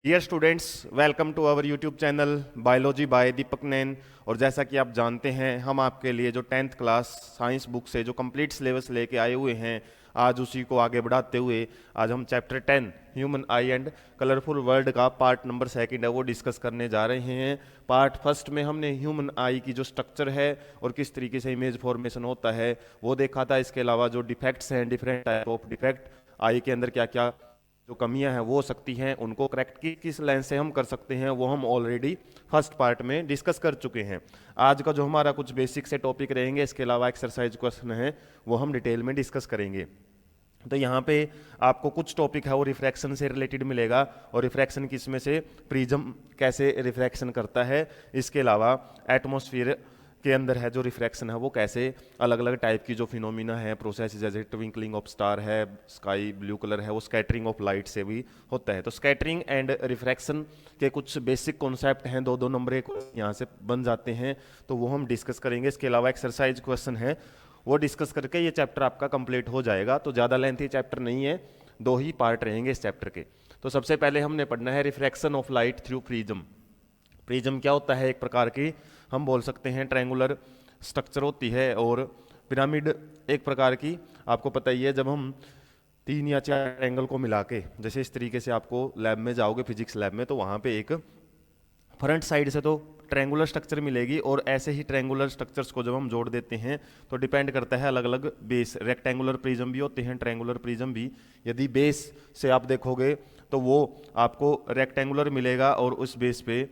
Dear students, welcome to our YouTube channel biology by Deepak Nain. और जैसा कि आप जानते हैं, हम आपके लिए जो 10th क्लास साइंस बुक से जो कंप्लीट सिलेबस लेके आए हुए हैं, आज उसी को आगे बढ़ाते हुए आज हम chapter 10 human I and colourful world का पार्ट नंबर 2 है वो डिस्कस करने जा रहे हैं। पार्ट फर्स्ट में हमने ह्यूमन आई की जो स्ट्रक्चर है और किस तरीके से इमेज फॉर्मेशन होता है वो देखा था। इसके अलावा जो डिफेक्ट्स हैं, डिफरेंट टाइप ऑफ डिफेक्ट, आई के अंदर क्या क्या जो कमियां हैं वो हो सकती हैं, उनको करेक्ट किस लेंस से हम कर सकते हैं, वो हम ऑलरेडी फर्स्ट पार्ट में डिस्कस कर चुके हैं। आज का जो हमारा कुछ बेसिक से टॉपिक रहेंगे, इसके अलावा एक्सरसाइज क्वेश्चन है वो हम डिटेल में डिस्कस करेंगे। तो यहाँ पे आपको कुछ टॉपिक है वो रिफ्रैक्शन से रिलेटेड मिलेगा, और रिफ्रैक्शन किसमें से, प्रिज्म कैसे रिफ्रैक्शन करता है, इसके अलावा एटमॉस्फेयर के अंदर है जो रिफ्रैक्शन है वो कैसे अलग अलग टाइप की जो फिनोमिना है, प्रोसेस जैसे ट्विंकलिंग ऑफ स्टार है, स्काई ब्लू कलर है, वो स्कैटरिंग ऑफ लाइट से भी होता है। तो स्कैटरिंग एंड रिफ्रैक्शन के कुछ बेसिक कॉन्सेप्ट हैं, दो नंबर एक यहाँ से बन जाते हैं, तो वो हम डिस्कस करेंगे। इसके अलावा एक्सरसाइज क्वेश्चन है वो डिस्कस करके ये चैप्टर आपका कंप्लीट हो जाएगा। तो ज़्यादा लेंथी चैप्टर नहीं है, 2 ही पार्ट रहेंगे इस चैप्टर के। तो सबसे पहले हमने पढ़ना है refraction of light through prism. Prism क्या होता है? एक प्रकार की हम बोल सकते हैं ट्रायंगुलर स्ट्रक्चर होती है, और पिरामिड एक प्रकार की, आपको पता ही है, जब हम 3 या 4 एंगल को मिला के, जैसे इस तरीके से आपको लैब में जाओगे फिजिक्स लैब में, तो वहाँ पे एक फ्रंट साइड से तो ट्रायंगुलर स्ट्रक्चर मिलेगी, और ऐसे ही ट्रायंगुलर स्ट्रक्चर्स को जब हम जोड़ देते हैं तो डिपेंड करता है अलग अलग बेस। रेक्टेंगुलर प्रिज्म भी होते हैं, ट्रायंगुलर प्रिज्म भी। यदि बेस से आप देखोगे तो वो आपको रेक्टेंगुलर मिलेगा, और उस बेस पे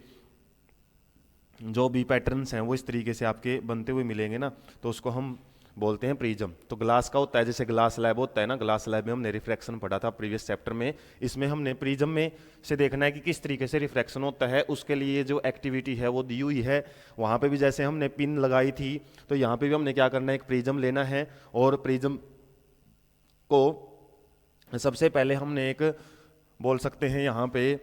जो भी पैटर्न्स हैं वो इस तरीके से आपके बनते हुए मिलेंगे ना, तो उसको हम बोलते हैं प्रिज्म। तो ग्लास का होता है, जैसे ग्लास लैब होता है ना, ग्लास लैब में हमने रिफ्रैक्शन पढ़ा था प्रीवियस चैप्टर में। इसमें हमने प्रिज्म में से देखना है कि किस तरीके से रिफ्रैक्शन होता है, उसके लिए जो एक्टिविटी है वो दी हुई है। वहाँ पे भी जैसे हमने पिन लगाई थी, तो यहाँ पे भी हमने क्या करना है, एक प्रिज्म लेना है, और प्रिज्म को सबसे पहले हमने एक बोल सकते हैं यहाँ पे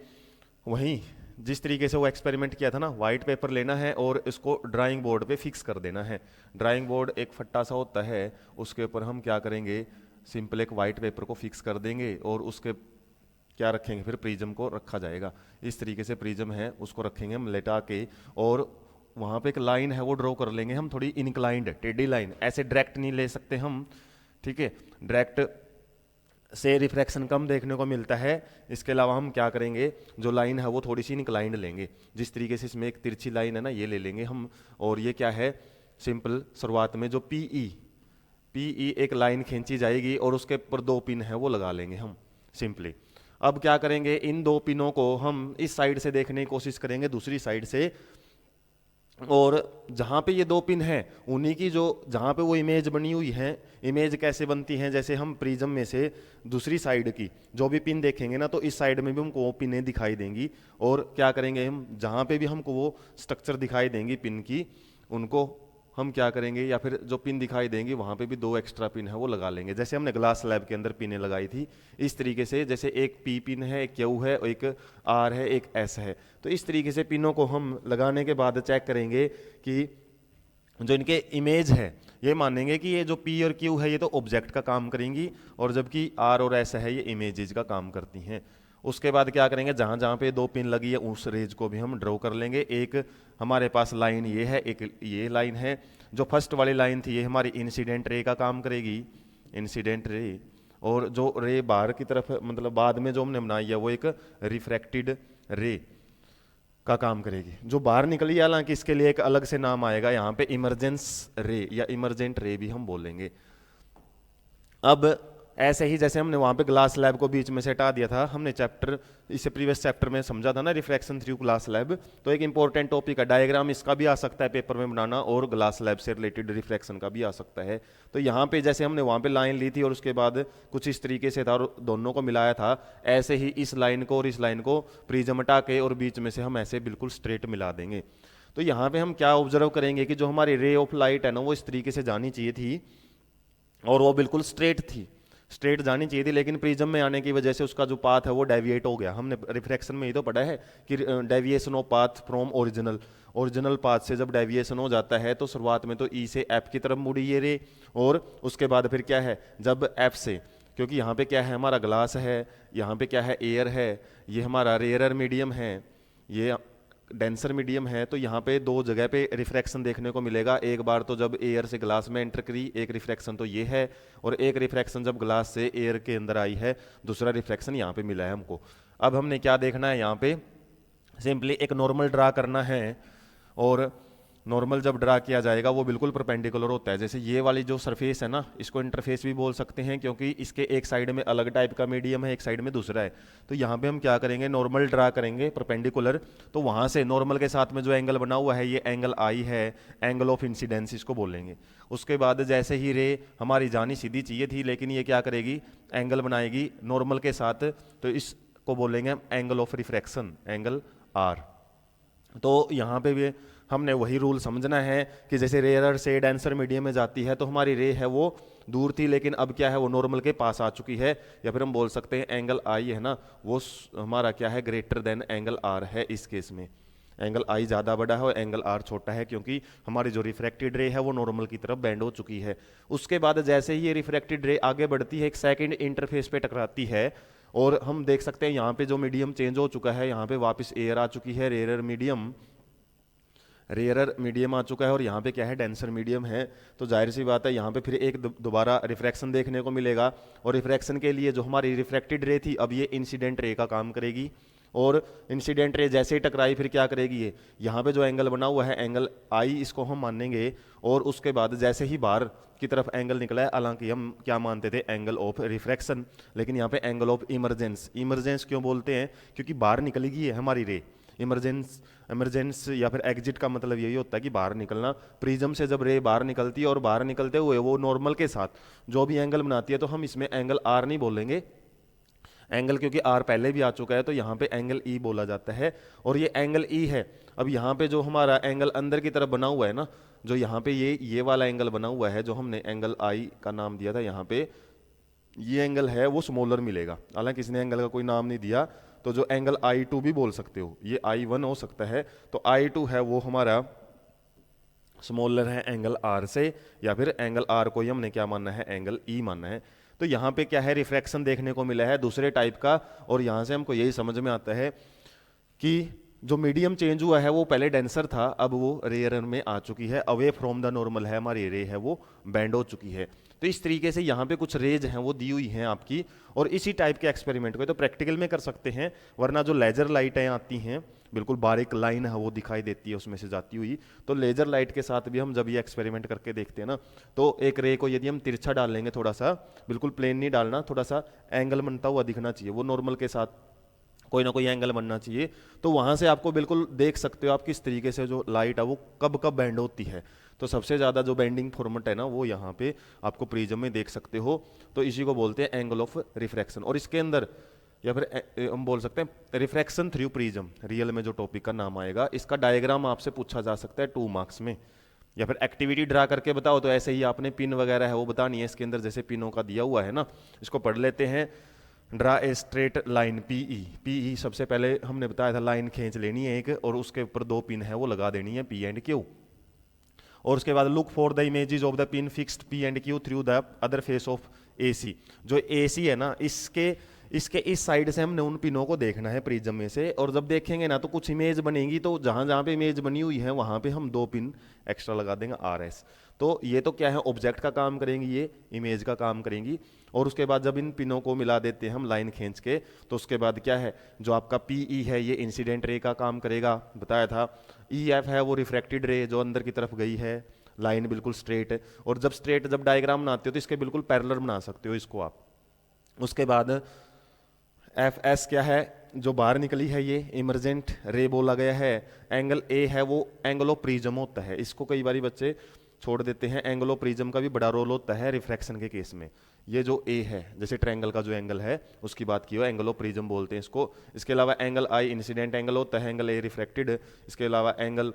वहीं जिस तरीके से वो एक्सपेरिमेंट किया था ना, वाइट पेपर लेना है और इसको ड्राइंग बोर्ड पे फिक्स कर देना है। ड्राइंग बोर्ड एक फट्टा सा होता है, उसके ऊपर हम क्या करेंगे, सिंपल एक वाइट पेपर को फिक्स कर देंगे, और उसके क्या रखेंगे, फिर प्रिज्म को रखा जाएगा। इस तरीके से प्रिज्म है उसको रखेंगे हम लेटा के, और वहाँ पे एक लाइन है वो ड्रॉ कर लेंगे हम, थोड़ी इनक्लाइंड टेढ़ी लाइन, ऐसे डायरेक्ट नहीं ले सकते हम, ठीक है, डायरेक्ट से रिफ्रैक्शन कम देखने को मिलता है। इसके अलावा हम क्या करेंगे, जो लाइन है वो थोड़ी सी इंक्लाइंड लेंगे, जिस तरीके से इसमें एक तिरछी लाइन है ना, ये ले लेंगे हम। और ये क्या है, सिंपल शुरुआत में जो पीई एक लाइन खींची जाएगी, और उसके ऊपर 2 पिन है वो लगा लेंगे हम सिंपली। अब क्या करेंगे, इन 2 पिनों को हम इस साइड से देखने की कोशिश करेंगे, दूसरी साइड से, और जहाँ पे ये 2 पिन हैं उन्हीं की जो जहाँ पे वो इमेज बनी हुई है, इमेज कैसे बनती हैं, जैसे हम प्रिज्म में से दूसरी साइड की जो भी पिन देखेंगे ना, तो इस साइड में भी हमको वो पिनें दिखाई देंगी, और क्या करेंगे हम, जहाँ पे भी हमको वो स्ट्रक्चर दिखाई देंगी पिन की, उनको हम क्या करेंगे, या फिर जो पिन दिखाई देंगी वहाँ पे भी 2 एक्स्ट्रा पिन है वो लगा लेंगे, जैसे हमने ग्लास स्लैब के अंदर पिनें लगाई थी। इस तरीके से, जैसे एक पी पिन है, एक क्यू है, एक आर है, एक एस है, तो इस तरीके से पिनों को हम लगाने के बाद चेक करेंगे कि जो इनके इमेज है, ये मानेंगे कि ये जो पी और क्यू है ये तो ऑब्जेक्ट का काम करेंगी, और जबकि आर और एस है ये इमेजेज का काम करती हैं। उसके बाद क्या करेंगे, जहाँ जहाँ पे 2 पिन लगी है उस रेज को भी हम ड्रॉ कर लेंगे। एक हमारे पास लाइन ये है, एक ये लाइन है। जो फर्स्ट वाली लाइन थी ये हमारी इंसिडेंट रे का काम करेगी, इंसिडेंट रे, और जो रे बाहर की तरफ, मतलब बाद में जो हमने बनाई है, वो एक रिफ्रैक्टेड रे का काम करेगी, जो बाहर निकली है। हालांकि इसके लिए एक अलग से नाम आएगा यहाँ पे, इमरजेंस रे या इमरजेंट रे भी हम बोलेंगे। अब ऐसे ही जैसे हमने वहाँ पे ग्लास लैब को बीच में से हटा दिया था, हमने चैप्टर इससे प्रीवियस चैप्टर में समझा था ना, रिफ्रैक्शन थ्रू ग्लास लैब, तो एक इंपॉर्टेंट टॉपिक है, डायग्राम इसका भी आ सकता है पेपर में बनाना, और ग्लास लैब से रिलेटेड रिफ्रैक्शन का भी आ सकता है। तो यहाँ पे जैसे हमने वहाँ पे लाइन ली थी, और उसके बाद कुछ इस तरीके से था, और दोनों को मिलाया था, ऐसे ही इस लाइन को और इस लाइन को प्रिज्म हटा के और बीच में से हम ऐसे बिल्कुल स्ट्रेट मिला देंगे। तो यहाँ पे हम क्या ऑब्जर्व करेंगे कि जो हमारी रे ऑफ लाइट है ना, वो इस तरीके से जानी चाहिए थी, और वो बिल्कुल स्ट्रेट थी, स्ट्रेट जानी चाहिए थी, लेकिन प्रिज्म में आने की वजह से उसका जो पाथ है वो डेविएट हो गया। हमने रिफ्रैक्शन में ही तो पढ़ा है कि deviation of path from original path से जब डेविएशन हो जाता है, तो शुरुआत में तो ई से एफ की तरफ मुड़ी ये रे, और उसके बाद फिर क्या है, जब एफ से क्योंकि यहाँ पे क्या है, हमारा ग्लास है, यहाँ पे क्या है, एयर है, ये हमारा रेयरर मीडियम है, ये डेंसर मीडियम है। तो यहाँ पे दो जगह पे रिफ्रैक्शन देखने को मिलेगा। एक बार तो जब एयर से ग्लास में एंटर करी, एक रिफ्रैक्शन तो ये है, और एक रिफ्रैक्शन जब ग्लास से एयर के अंदर आई है, दूसरा रिफ्रैक्शन यहाँ पे मिला है हमको। अब हमने क्या देखना है, यहाँ पे सिंपली एक नॉर्मल ड्रा करना है, और नॉर्मल जब ड्रा किया जाएगा वो बिल्कुल परपेंडिकुलर होता है। जैसे ये वाली जो सरफेस है ना, इसको इंटरफेस भी बोल सकते हैं, क्योंकि इसके एक साइड में अलग टाइप का मीडियम है, एक साइड में दूसरा है। तो यहाँ पे हम क्या करेंगे, नॉर्मल ड्रा करेंगे परपेंडिकुलर। तो वहाँ से नॉर्मल के साथ में जो एंगल बना हुआ है, ये एंगल आई है, एंगल ऑफ इंसिडेंस इसको बोलेंगे। उसके बाद जैसे ही रे हमारी जानी सीधी चाहिए थी, लेकिन ये क्या करेगी, एंगल बनाएगी नॉर्मल के साथ, तो इसको बोलेंगे हम angle of refraction, angle R. तो यहाँ पे भी हमने वही रूल समझना है कि जैसे रेयरर से डेंसर मीडियम में जाती है, तो हमारी रे है वो दूर थी, लेकिन अब क्या है, वो नॉर्मल के पास आ चुकी है। या फिर हम बोल सकते हैं एंगल आई है ना, वो हमारा क्या है, ग्रेटर देन एंगल आर है। इस केस में एंगल आई ज़्यादा बड़ा है और एंगल आर छोटा है, क्योंकि हमारी जो रिफ्रैक्टेड रे है वो नॉर्मल की तरफ बेंड हो चुकी है। उसके बाद जैसे ही ये रिफ्रैक्टेड रे आगे बढ़ती है, एक सेकेंड इंटरफेस पे टकराती है, और हम देख सकते हैं यहाँ पे जो मीडियम चेंज हो चुका है, यहाँ पे वापस एयर आ चुकी है, रेयरर मीडियम आ चुका है, और यहाँ पे क्या है, डेंसर मीडियम है। तो जाहिर सी बात है, यहाँ पे फिर एक दोबारा रिफ्रैक्शन देखने को मिलेगा, और रिफ्रैक्शन के लिए जो हमारी रिफ्रैक्टेड रे थी, अब ये इंसिडेंट रे का काम करेगी। और इंसिडेंट रे जैसे ही टकराई, फिर क्या करेगी, ये यहाँ पे जो एंगल बना हुआ है, एंगल आई, इसको हम मानेंगे। और उसके बाद जैसे ही बाहर की तरफ एंगल निकला है, हालांकि हम क्या मानते थे, एंगल ऑफ रिफ्रैक्शन, लेकिन यहाँ पे एंगल ऑफ इमरजेंस क्यों बोलते हैं, क्योंकि बाहर निकलेगी है हमारी रे। इमरजेंस या फिर एग्जिट का मतलब यही होता है कि बाहर निकलना। प्रिज्म से जब रे बाहर निकलती है, और बाहर निकलते हुए वो नॉर्मल के साथ जो भी एंगल बनाती है, तो हम इसमें एंगल आर नहीं बोलेंगे, एंगल, क्योंकि आर पहले भी आ चुका है, तो यहाँ पे एंगल ई बोला जाता है, और ये एंगल ई है। अब यहाँ पे जो हमारा एंगल अंदर की तरफ बना हुआ है ना, जो यहाँ पे ये वाला एंगल बना हुआ है, जो हमने एंगल आई का नाम दिया था, यहाँ पे ये एंगल है वो स्मॉलर मिलेगा। हालांकि इसने एंगल का कोई नाम नहीं दिया, तो जो एंगल I2 भी बोल सकते हो, ये I1 हो सकता है। तो I2 है वो हमारा स्मॉलर है एंगल R से, या फिर एंगल R को ही हमने क्या मानना है, एंगल E मानना है। तो यहाँ पे क्या है, रिफ्रैक्शन देखने को मिला है दूसरे टाइप का, और यहाँ से हमको यही समझ में आता है कि जो मीडियम चेंज हुआ है वो पहले डेंसर था, अब वो रेयर में आ चुकी है, अवे फ्रॉम द नॉर्मल है, हमारी रे है वो बैंड हो चुकी है। तो इस तरीके से यहाँ पे कुछ रेज हैं वो दी हुई हैं आपकी, और इसी टाइप के एक्सपेरिमेंट को तो प्रैक्टिकल में कर सकते हैं, वरना जो लेजर लाइटें आती हैं, बिल्कुल बारीक लाइन है वो दिखाई देती है उसमें से जाती हुई, तो लेजर लाइट के साथ भी हम जब ये एक्सपेरिमेंट करके देखते हैं ना, तो एक रे को यदि हम तिरछा डाल लेंगे, थोड़ा सा, बिल्कुल प्लेन नहीं डालना, थोड़ा सा एंगल बनता हुआ दिखना चाहिए, वो नॉर्मल के साथ कोई ना कोई एंगल बनना चाहिए, तो वहां से आपको बिल्कुल देख सकते हो आप किस तरीके से जो लाइट है वो कब कब बैंड होती है। तो सबसे ज़्यादा जो बेंडिंग फॉर्मेट है ना, वो यहाँ पे आपको प्रिज्म में देख सकते हो। तो इसी को बोलते हैं एंगल ऑफ रिफ्रैक्शन, और इसके अंदर या फिर हम बोल सकते हैं रिफ्रैक्शन थ्रू प्रिज्म, रियल में जो टॉपिक का नाम आएगा, इसका डायग्राम आपसे पूछा जा सकता है 2 मार्क्स में, या फिर एक्टिविटी ड्रा करके बताओ, तो ऐसे ही आपने पिन वगैरह है वो बतानी है इसके अंदर, जैसे पिनों का दिया हुआ है ना, इसको पढ़ लेते हैं। Draw a straight line PE, सबसे पहले हमने बताया था लाइन खींच लेनी है एक, और उसके ऊपर 2 पिन है वो लगा देनी है, पी एंड क्यू। और उसके बाद look for the images of the pin fixed P and Q through the other face of AC. जो एसी है ना, इसके इस साइड से हमने उन पिनों को देखना है प्रिज्म में से, और जब देखेंगे ना तो कुछ इमेज बनेगी, तो जहां जहां पे इमेज बनी हुई है वहां पे हम 2 पिन एक्स्ट्रा लगा देंगे RS। तो ये तो क्या है, ऑब्जेक्ट का काम करेंगी, ये इमेज का काम करेंगी। और उसके बाद जब इन पिनों को मिला देते हैं हम लाइन खींच के, तो उसके बाद क्या है, जो आपका PE है ये इंसिडेंट रे का काम करेगा, बताया था। EF है वो रिफ्रैक्टेड रे जो अंदर की तरफ गई है, लाइन बिल्कुल स्ट्रेट है, और जब डायग्राम बनाते हो तो इसके बिल्कुल पैरेलल बना सकते हो इसको आप। उसके बाद FS क्या है, जो बाहर निकली है ये इमरजेंट रे बोला गया है। एंगल A है वो एंगल ऑफ प्रिज्म होता है, इसको कई बार बच्चे छोड़ देते हैं, एंगल ऑफ प्रिज्म का भी बड़ा रोल होता है रिफ्रैक्शन के केस में। ये जो A है, जैसे ट्रायंगल का जो एंगल है उसकी बात की हो, एंगल ऑफ प्रिज्म बोलते हैं इसको। इसके अलावा एंगल I इंसिडेंट एंगल होता है, एंगल A रिफ्रैक्टेड। इसके अलावा एंगल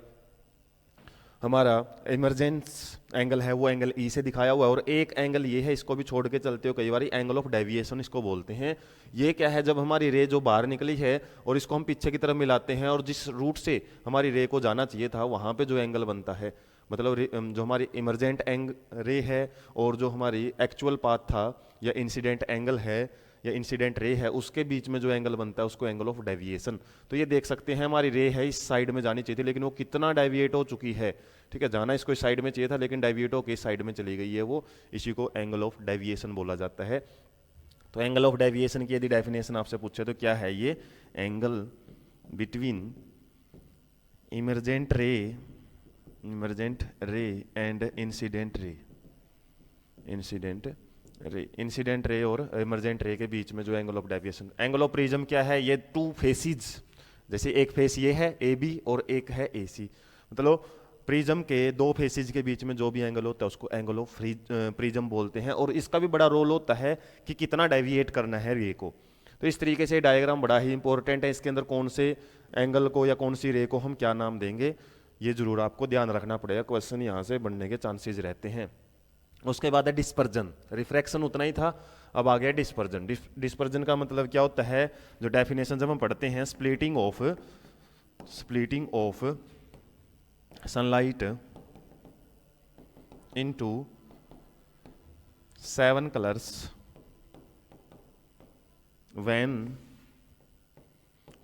हमारा इमरजेंस एंगल है वो एंगल E से दिखाया हुआ है, और एक एंगल ये है, इसको भी छोड़ के चलते हो कई बार, एंगल ऑफ डेविएशन इसको बोलते हैं। ये क्या है, जब हमारी रे जो बाहर निकली है और इसको हम पीछे की तरफ मिलाते हैं, और जिस रूट से हमारी रे को जाना चाहिए था वहाँ पे जो एंगल बनता है मतलब जो हमारी इमरजेंट रे है और जो हमारी एक्चुअल पाथ था या इंसिडेंट एंगल है या इंसिडेंट रे है, उसके बीच में जो एंगल बनता है उसको एंगल ऑफ डेविएशन। तो ये देख सकते हैं हमारी रे है इस साइड में जानी चाहिए थी, लेकिन वो कितना डेविएट हो चुकी है। ठीक है, जाना इसको इस साइड में चाहिए था लेकिन डेविएट होकर इस साइड में चली गई है वो, इसी को एंगल ऑफ डेविएशन बोला जाता है। तो एंगल ऑफ डेविएशन की यदि डेफिनेशन आपसे पूछे तो क्या है ये? Angle between emergent ray and incident ray और इमरजेंट रे के बीच में जो angle of deviation. Angle of prism क्या है? ये टू फेसिज, जैसे एक फेस ये है ए बी और एक है ए सी, मतलब प्रिज्म के दो फेसिज के बीच में जो भी एंगल होता है उसको एंगल ऑफ प्रिज्म बोलते हैं। और इसका भी बड़ा रोल होता है कि कितना डेविएट करना है रे को। तो इस तरीके से डायग्राम बड़ा ही इंपॉर्टेंट है। इसके अंदर कौन से एंगल को या कौन सी रे को हम क्या नाम देंगे, ये जरूर आपको ध्यान रखना पड़ेगा, क्वेश्चन यहाँ से बनने के चांसेस रहते हैं। उसके बाद है डिस्पर्जन। रिफ्रैक्शन उतना ही था, अब आ गया डिस्पर्जन। डिस्पर्जन का मतलब क्या होता है? जो डेफिनेशन जब हम पढ़ते हैं, splitting of sunlight into 7 colours when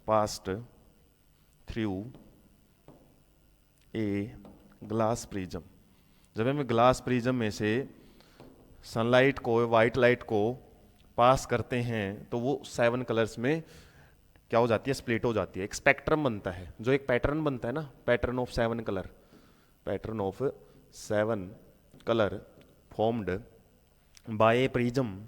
passed through a glass prism. जब हम ग्लास प्रिज्म में से सनलाइट को, वाइट लाइट को पास करते हैं तो वो 7 कलर्स में क्या हो जाती है? स्प्लिट हो जाती है, एक स्पेक्ट्रम बनता है, जो एक पैटर्न बनता है ना, pattern of 7 colour, pattern of 7 colour formed by A prism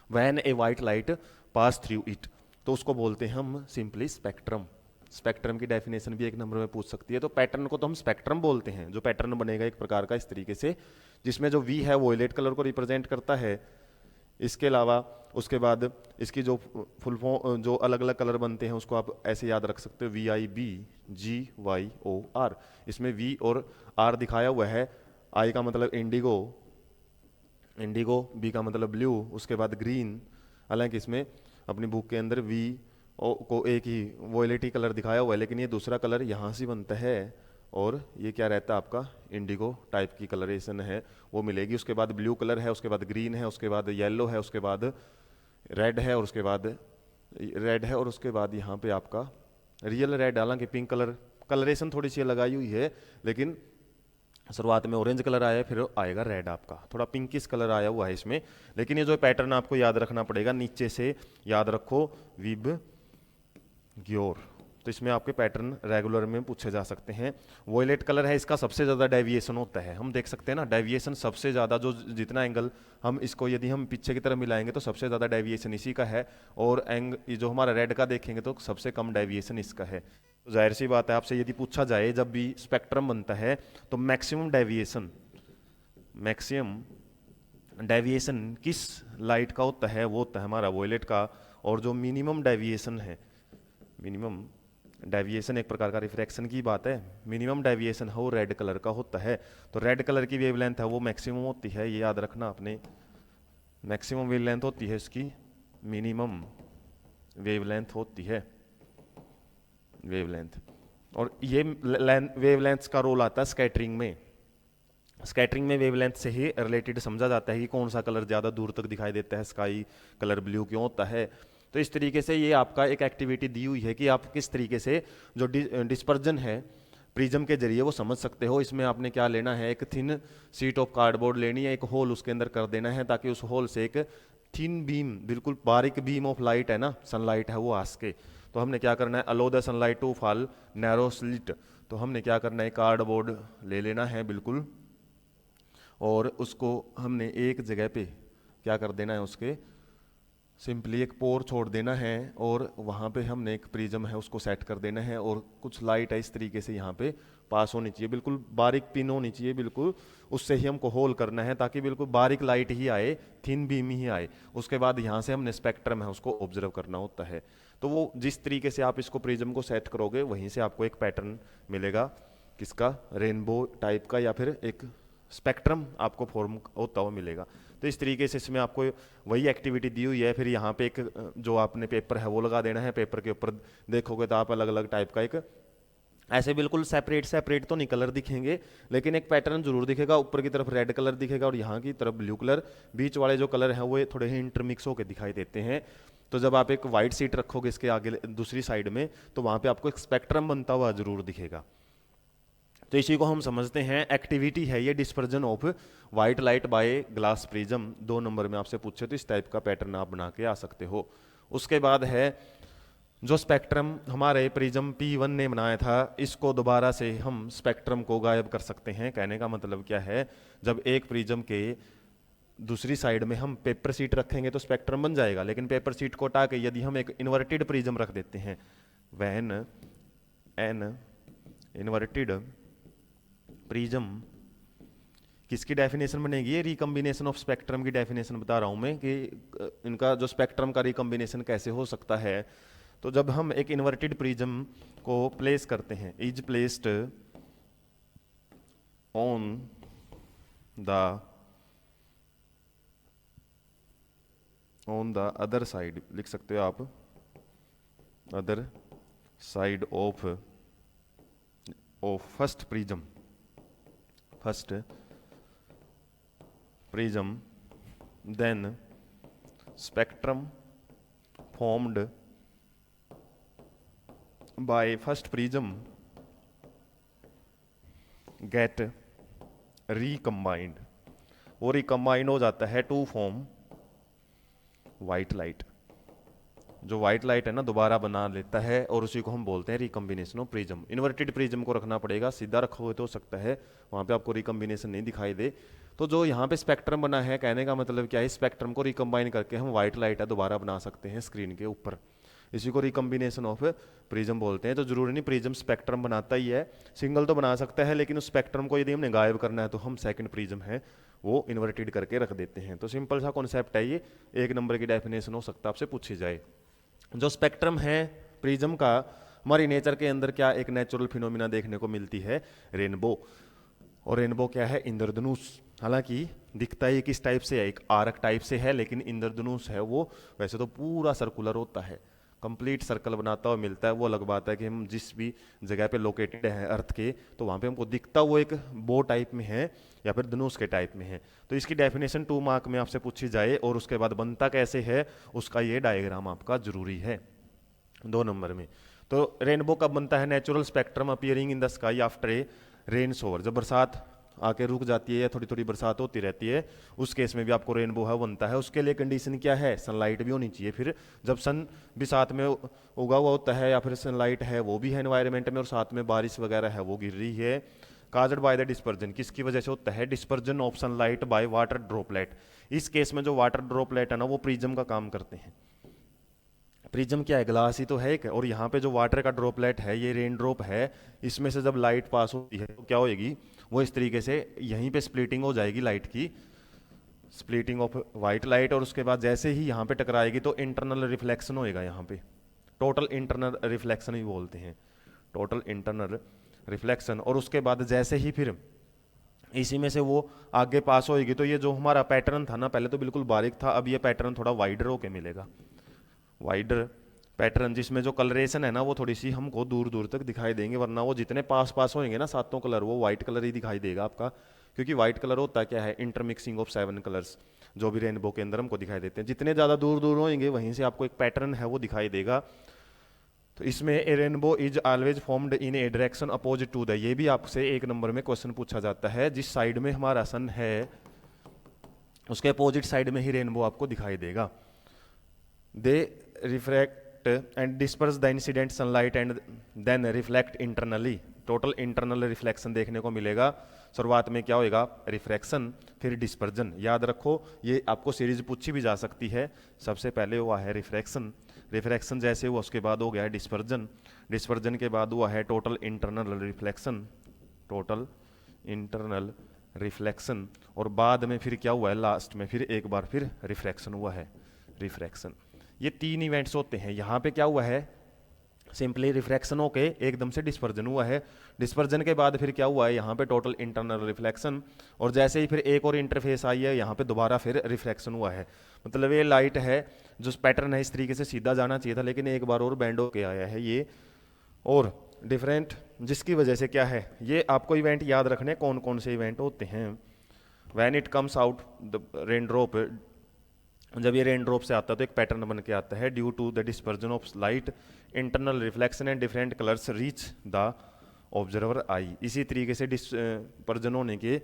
when A white light pass through it, तो उसको बोलते हैं हम सिंपली स्पेक्ट्रम। स्पेक्ट्रम की डेफिनेशन भी एक नंबर में पूछ सकती है। तो पैटर्न को तो हम स्पेक्ट्रम बोलते हैं, जो पैटर्न बनेगा एक प्रकार का इस तरीके से, जिसमें जो वी है वॉयलेट कलर को रिप्रेजेंट करता है। इसके अलावा उसके बाद इसकी जो फुल फॉर्म, जो अलग अलग कलर बनते हैं उसको आप ऐसे याद रख सकते हो, VIBGYOR। इसमें V और R दिखाया हुआ है। I का मतलब इंडिगो, B का मतलब ब्लू, उसके बाद ग्रीन। हालांकि इसमें अपनी बुक के अंदर V को एक ही वॉयलेटी कलर दिखाया हुआ है, लेकिन ये दूसरा कलर यहाँ से बनता है और ये क्या रहता है आपका? इंडिगो टाइप की कलरेशन है वो मिलेगी। उसके बाद ब्लू कलर है, उसके बाद ग्रीन है, उसके बाद येलो है, उसके बाद रेड है, और उसके बाद यहाँ पे आपका रियल रेड। हालांकि पिंक कलर कलरेशन थोड़ी सी लगाई हुई है, लेकिन शुरुआत में ऑरेंज कलर आया, फिर आएगा रेड, आपका थोड़ा पिंकिश कलर आया हुआ है इसमें। लेकिन ये जो पैटर्न आपको याद रखना पड़ेगा, नीचे से याद रखो विब ग्योर। तो इसमें आपके पैटर्न रेगुलर में पूछे जा सकते हैं। वॉयलेट कलर है, इसका सबसे ज़्यादा डेविएशन होता है। हम देख सकते हैं ना, डेविएशन सबसे ज़्यादा, जो जितना एंगल हम इसको यदि हम पीछे की तरफ मिलाएंगे तो सबसे ज़्यादा डेविएशन इसी का है। और जो हमारा रेड का देखेंगे तो सबसे कम डेविएशन इसका है। तो जाहिर सी बात है, आपसे यदि पूछा जाए जब भी स्पेक्ट्रम बनता है तो मैक्सिमम डेविएशन किस लाइट का होता है? वो होता है हमारा वॉयलेट का। और जो मिनिमम डेविएशन एक प्रकार का रिफ्रैक्शन की बात है, मिनिमम डेविएशन है वो रेड कलर का होता है। तो रेड कलर की वेवलेंथ है वो मैक्सिमम होती है, ये याद रखना आपने। मैक्सिमम वेवलेंथ होती है इसकी, मिनिमम वेवलेंथ होती है वेवलेंथ। और ये वेवलेंथ का रोल आता है स्कैटरिंग में। स्कैटरिंग में वेवलेंथ से ही रिलेटेड समझा जाता है कि कौन सा कलर ज़्यादा दूर तक दिखाई देता है, स्काई कलर ब्लू क्यों होता है। तो इस तरीके से ये आपका एक एक्टिविटी दी हुई है कि आप किस तरीके से जो डिस्पर्जन है प्रिज्म के जरिए वो समझ सकते हो। इसमें आपने क्या लेना है, एक थिन शीट ऑफ कार्डबोर्ड लेनी है, एक होल उसके अंदर कर देना है, ताकि उस होल से एक थिन बीम, बिल्कुल बारीक बीम ऑफ लाइट है ना, सनलाइट है वो आ सके। तो हमने क्या करना है, allow the sunlight to fall narrow slit. तो हमने क्या करना है, कार्डबोर्ड ले लेना है बिल्कुल, और उसको हमने एक जगह पे क्या कर देना है, उसके सिंपली एक पोर छोड़ देना है, और वहाँ पे हमने एक प्रिज्म है उसको सेट कर देना है। और कुछ लाइट है इस तरीके से यहाँ पे पास होनी चाहिए, बिल्कुल बारीक पिन होनी चाहिए बिल्कुल, उससे ही हमको होल करना है ताकि बिल्कुल बारीक लाइट ही आए, थिन बीम ही आए। उसके बाद यहाँ से हमने स्पेक्ट्रम है उसको ऑब्जर्व करना होता है। तो वो जिस तरीके से आप इसको प्रिज्म को सेट करोगे वहीं से आपको एक पैटर्न मिलेगा, किसका, रेनबो टाइप का, या फिर एक स्पेक्ट्रम आपको फॉर्म होता हुआ मिलेगा। तो इस तरीके से इसमें आपको वही एक्टिविटी दी हुई है। फिर यहाँ पे एक जो आपने पेपर है वो लगा देना है, पेपर के ऊपर देखोगे तो आप अलग अलग टाइप का एक ऐसे बिल्कुल सेपरेट सेपरेट तो नहीं कलर दिखेंगे, लेकिन एक पैटर्न जरूर दिखेगा। ऊपर की तरफ रेड कलर दिखेगा और यहाँ की तरफ ब्लू कलर, बीच वाले जो कलर हैं वो थोड़े ही इंटरमिक्स होकर दिखाई देते हैं। तो जब आप एक वाइट सीट रखोगे इसके आगे दूसरी साइड में, तो वहाँ पे आपको एक स्पेक्ट्रम बनता हुआ जरूर दिखेगा। तो इसी को हम समझते हैं एक्टिविटी है ये dispersion of white light by glass prism. 2 number में आपसे पूछे तो इस टाइप का पैटर्न आप बना के आ सकते हो। उसके बाद है जो स्पेक्ट्रम हमारे प्रिज्म P1 ने बनाया था, इसको दोबारा से हम स्पेक्ट्रम को गायब कर सकते हैं। कहने का मतलब क्या है, जब एक प्रिज्म के दूसरी साइड में हम पेपर सीट रखेंगे तो स्पेक्ट्रम बन जाएगा, लेकिन पेपर सीट को हटा के यदि हम एक इन्वर्टेड प्रिज्म रख देते हैं, व्हेन एन इन्वर्टेड प्रिज्म, किसकी डेफिनेशन बनेगी, ये रिकम्बिनेशन ऑफ स्पेक्ट्रम की डेफिनेशन बता रहा हूं मैं कि इनका जो स्पेक्ट्रम का रिकम्बिनेशन कैसे हो सकता है। तो जब हम एक इन्वर्टेड प्रिज्म को प्लेस करते हैं, is placed on the other side, लिख सकते हो आप, other side of first prism, then spectrum formed by first prism get recombined, वो रिकम्बाइंड हो जाता है टू फॉर्म वाइट लाइट। जो व्हाइट लाइट है ना दोबारा बना लेता है, और उसी को हम बोलते हैं recombination of prism. Inverted prism को रखना पड़ेगा, सीधा रखोगे तो हो सकता है वहाँ पे आपको रिकम्बिनेशन नहीं दिखाई दे। तो जो यहाँ पे स्पेक्ट्रम बना है, कहने का मतलब क्या है, स्पेक्ट्रम को रिकम्बाइन करके हम व्हाइट लाइट है दोबारा बना सकते हैं स्क्रीन के ऊपर। इसी को रिकम्बिनेशन ऑफ प्रिज्म बोलते हैं। तो जरूरी नहीं प्रिज्म स्पेक्ट्रम बनाता ही है, सिंगल तो बना सकता है, लेकिन उस स्पेक्ट्रम को यदि हमने गायब करना है तो हम सेकंड प्रिज्म है वो इन्वर्टेड करके रख देते हैं। तो सिंपल सा कॉन्सेप्ट है ये, 1 नंबर की डेफिनेशन हो सकता है आपसे पूछी जाए। जो स्पेक्ट्रम है प्रिज्म का, हमारी नेचर के अंदर क्या एक नेचुरल फिनोमिना देखने को मिलती है, रेनबो। और रेनबो क्या है, इंद्रधनुष। हालांकि दिखता ही किस टाइप से है, एक आर्क टाइप से है, लेकिन इंद्रधनुष है वो वैसे तो पूरा सर्कुलर होता है, कंप्लीट सर्कल बनाता हुआ मिलता है। वो अलग बात है कि हम जिस भी जगह पे लोकेटेड है अर्थ के, तो वहाँ पे हमको दिखता वो एक बो टाइप में है या फिर धनुष के टाइप में है। तो इसकी डेफिनेशन 2 मार्क में आपसे पूछी जाए और उसके बाद बनता कैसे है उसका ये डायग्राम आपका जरूरी है 2 नंबर में। तो रेनबो कब बनता है, natural spectrum appearing in the sky after a rain shower, जब बरसात आके रुक जाती है या थोड़ी थोड़ी बरसात होती रहती है, उस केस में भी आपको रेनबो है बनता है। उसके लिए कंडीशन क्या है, सनलाइट भी होनी चाहिए। फिर जब सन भी साथ में उगा हुआ होता है या फिर सनलाइट है वो भी है एनवायरनमेंट में, और साथ में बारिश वगैरह है वो गिर रही है, काज्ड बाय द डिस्पर्जन, किसकी वजह से होता है, dispersion of sunlight by water droplet. इस केस में जो वाटर ड्रॉपलेट है ना वो प्रिज्म का काम करते हैं। प्रिज्म क्या है, ग्लास ही तो है एक, और यहाँ पे जो वाटर का ड्रॉपलेट है ये रेन ड्रॉप है, इसमें से जब लाइट पास होती है तो क्या होएगी, वो इस तरीके से यहीं पे स्प्लिटिंग हो जाएगी लाइट की, स्प्लिटिंग ऑफ वाइट लाइट, और उसके बाद जैसे ही यहाँ पे टकराएगी तो इंटरनल रिफ्लेक्शन होएगा यहाँ पे, टोटल इंटरनल रिफ्लेक्शन ही बोलते हैं, टोटल इंटरनल रिफ्लेक्शन। और उसके बाद जैसे ही फिर इसी में से वो आगे पास होएगी, तो ये जो हमारा पैटर्न था ना पहले तो बिल्कुल बारीक था, अब ये पैटर्न थोड़ा वाइडर होके मिलेगा, वाइडर पैटर्न, जिसमें जो कलरेशन है ना वो थोड़ी सी हमको दूर दूर तक दिखाई देंगे, वरना वो जितने पास पास होंगे ना सातों कलर वो वाइट कलर ही दिखाई देगा आपका, क्योंकि वाइट कलर होता क्या है, इंटरमिक्सिंग ऑफ 7 कलर्स जो भी रेनबो के अंदर हमको दिखाई देते हैं। जितने ज़्यादा दूर दूर होंगे वहीं से आपको एक पैटर्न है वो दिखाई देगा। तो इसमें a rainbow is always formed in a direction opposite to the, ये भी आपसे 1 नंबर में क्वेश्चन पूछा जाता है, जिस साइड में हमारा सन है उसके अपोजिट साइड में ही रेनबो आपको दिखाई देगा। They refract and disperse the incident sunlight and then reflect internally, total internal reflection देखने को मिलेगा। शुरुआत में क्या होएगा, रिफ्रैक्शन, फिर डिस्पर्जन। याद रखो ये आपको सीरीज पूछी भी जा सकती है, सबसे पहले हुआ है रिफ्रैक्शन, रिफ्रैक्शन जैसे हुआ उसके बाद हो गया है डिस्पर्जन, डिस्पर्जन के बाद हुआ है total internal reflection, total internal reflection, और बाद में फिर क्या हुआ है, लास्ट में फिर एक बार फिर रिफ्रैक्शन हुआ है, रिफ्रैक्शन। ये 3 इवेंट्स होते हैं। यहाँ पे क्या हुआ है, सिंपली रिफ्रैक्शन होके एकदम से डिस्पर्जन हुआ है, डिस्पर्जन के बाद फिर क्या हुआ है, यहाँ पे टोटल इंटरनल रिफ्लेक्शन, और जैसे ही फिर एक और इंटरफेस आई है यहाँ पे दोबारा फिर रिफ्रैक्शन हुआ है। मतलब ये लाइट है जो पैटर्न है इस तरीके से सीधा जाना चाहिए था, लेकिन एक बार और बैंड होके आया है ये, और डिफरेंट, जिसकी वजह से क्या है, ये आपको इवेंट याद रखने कौन कौन से इवेंट होते हैं। When it comes out the rain drop, जब ये रेन ड्रॉप से आता है तो एक पैटर्न बन के आता है। Due to the dispersion of light, internal reflection and different colours reach the observer eye. इसी तरीके से डिस्पर्जन होने के